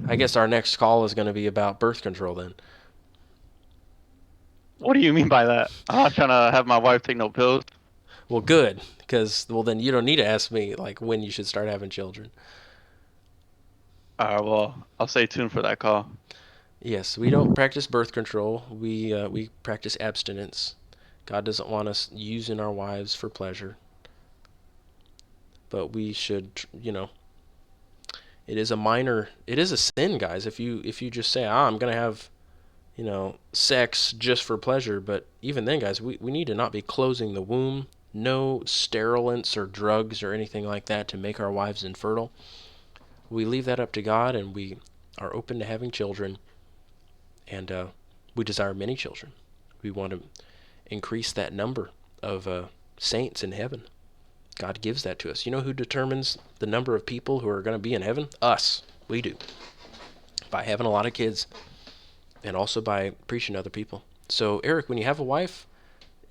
I guess our next call is going to be about birth control then. What do you mean by that? I'm not trying to have my wife take no pills. Well, good, because then you don't need to ask me like when you should start having children. All right, well, I'll stay tuned for that call. Yes, we don't practice birth control. We practice abstinence. God doesn't want us using our wives for pleasure, but we should, it is a sin, guys. If you just say, I'm gonna have, sex just for pleasure, but even then, guys, we need to not be closing the womb. No sterilants or drugs or anything like that to make our wives infertile. We leave that up to God, and we are open to having children, and we desire many children. We want to increase that number of saints in heaven. God gives that to us. You know who determines the number of people who are going to be in heaven? Us. We do. By having a lot of kids and also by preaching to other people. So, Eric, when you have a wife,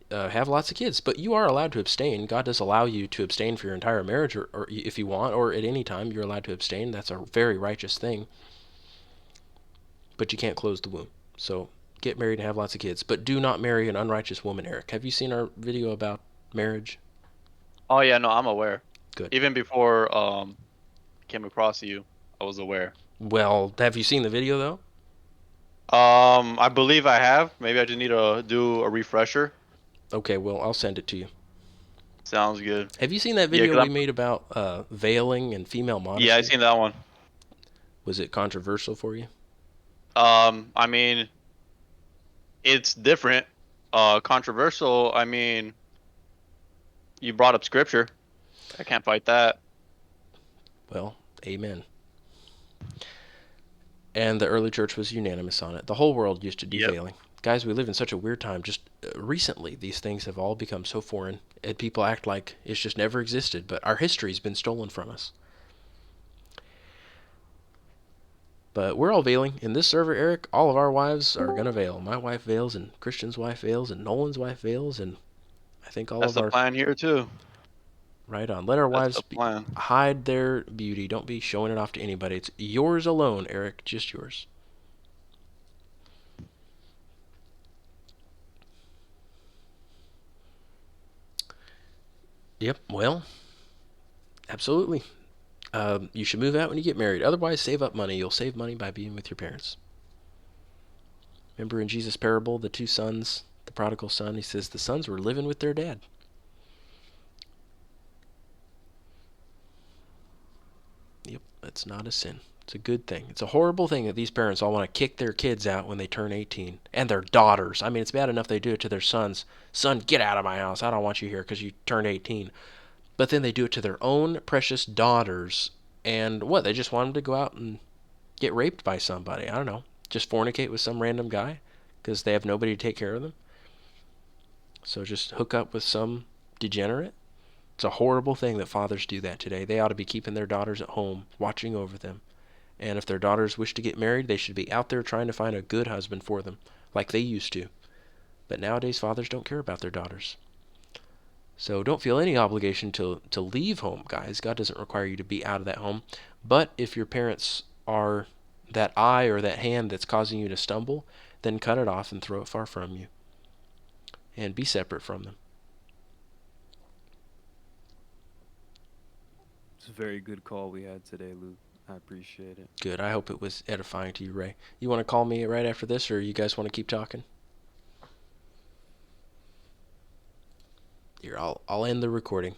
have lots of kids, but you are allowed to abstain. God does allow you to abstain for your entire marriage, or if you want, or at any time, you're allowed to abstain. That's a very righteous thing. But you can't close the womb. So get married and have lots of kids. But do not marry an unrighteous woman, Eric. Have you seen our video about marriage? Oh yeah, no, I'm aware. Good. Even before I came across you, I was aware. Well, have you seen the video, though? I believe I have. Maybe I just need to do a refresher. Okay, well, I'll send it to you. Sounds good. Have you seen that Yeah, video 'cause we made about veiling and female yeah, I modesty? seen that one. Was it controversial for you? I mean, it's different. Controversial. I mean, you brought up scripture. I can't fight that. Well, amen. And the early church was unanimous on it. The whole world used to do Yep. veiling. Guys, we live in such a weird time. Just recently, these things have all become so foreign, and people act like it's just never existed, but our history's been stolen from us. But we're all veiling. In this server, Eric, all of our wives are going to veil. My wife veils, and Christian's wife veils, and Nolan's wife veils, and I think all That's of the our... plan here too. Right on. Let our That's wives the plan. hide their beauty. Don't be showing it off to anybody. It's yours alone, Eric. Just yours. Yep. Well, absolutely. You should move out when you get married. Otherwise, save up money. You'll save money by being with your parents. Remember in Jesus' parable, the two sons, the prodigal son, he says the sons were living with their dad. Yep, that's not a sin. It's a good thing. It's a horrible thing that these parents all want to kick their kids out when they turn 18. And their daughters. I mean, it's bad enough they do it to their sons. Son, get out of my house. I don't want you here because you turned 18. But then they do it to their own precious daughters. And what? They just want them to go out and get raped by somebody. I don't know. Just fornicate with some random guy because they have nobody to take care of them. So just hook up with some degenerate. It's a horrible thing that fathers do that today. They ought to be keeping their daughters at home, watching over them. And if their daughters wish to get married, they should be out there trying to find a good husband for them, like they used to. But nowadays, fathers don't care about their daughters. So don't feel any obligation to leave home, guys. God doesn't require you to be out of that home. But if your parents are that eye or that hand that's causing you to stumble, then cut it off and throw it far from you. and be separate from them. It's a very good call we had today, Luke. I appreciate it. Good. I hope it was edifying to you, Ray. You want to call me right after this, or you guys want to keep talking? Here, I'll end the recording.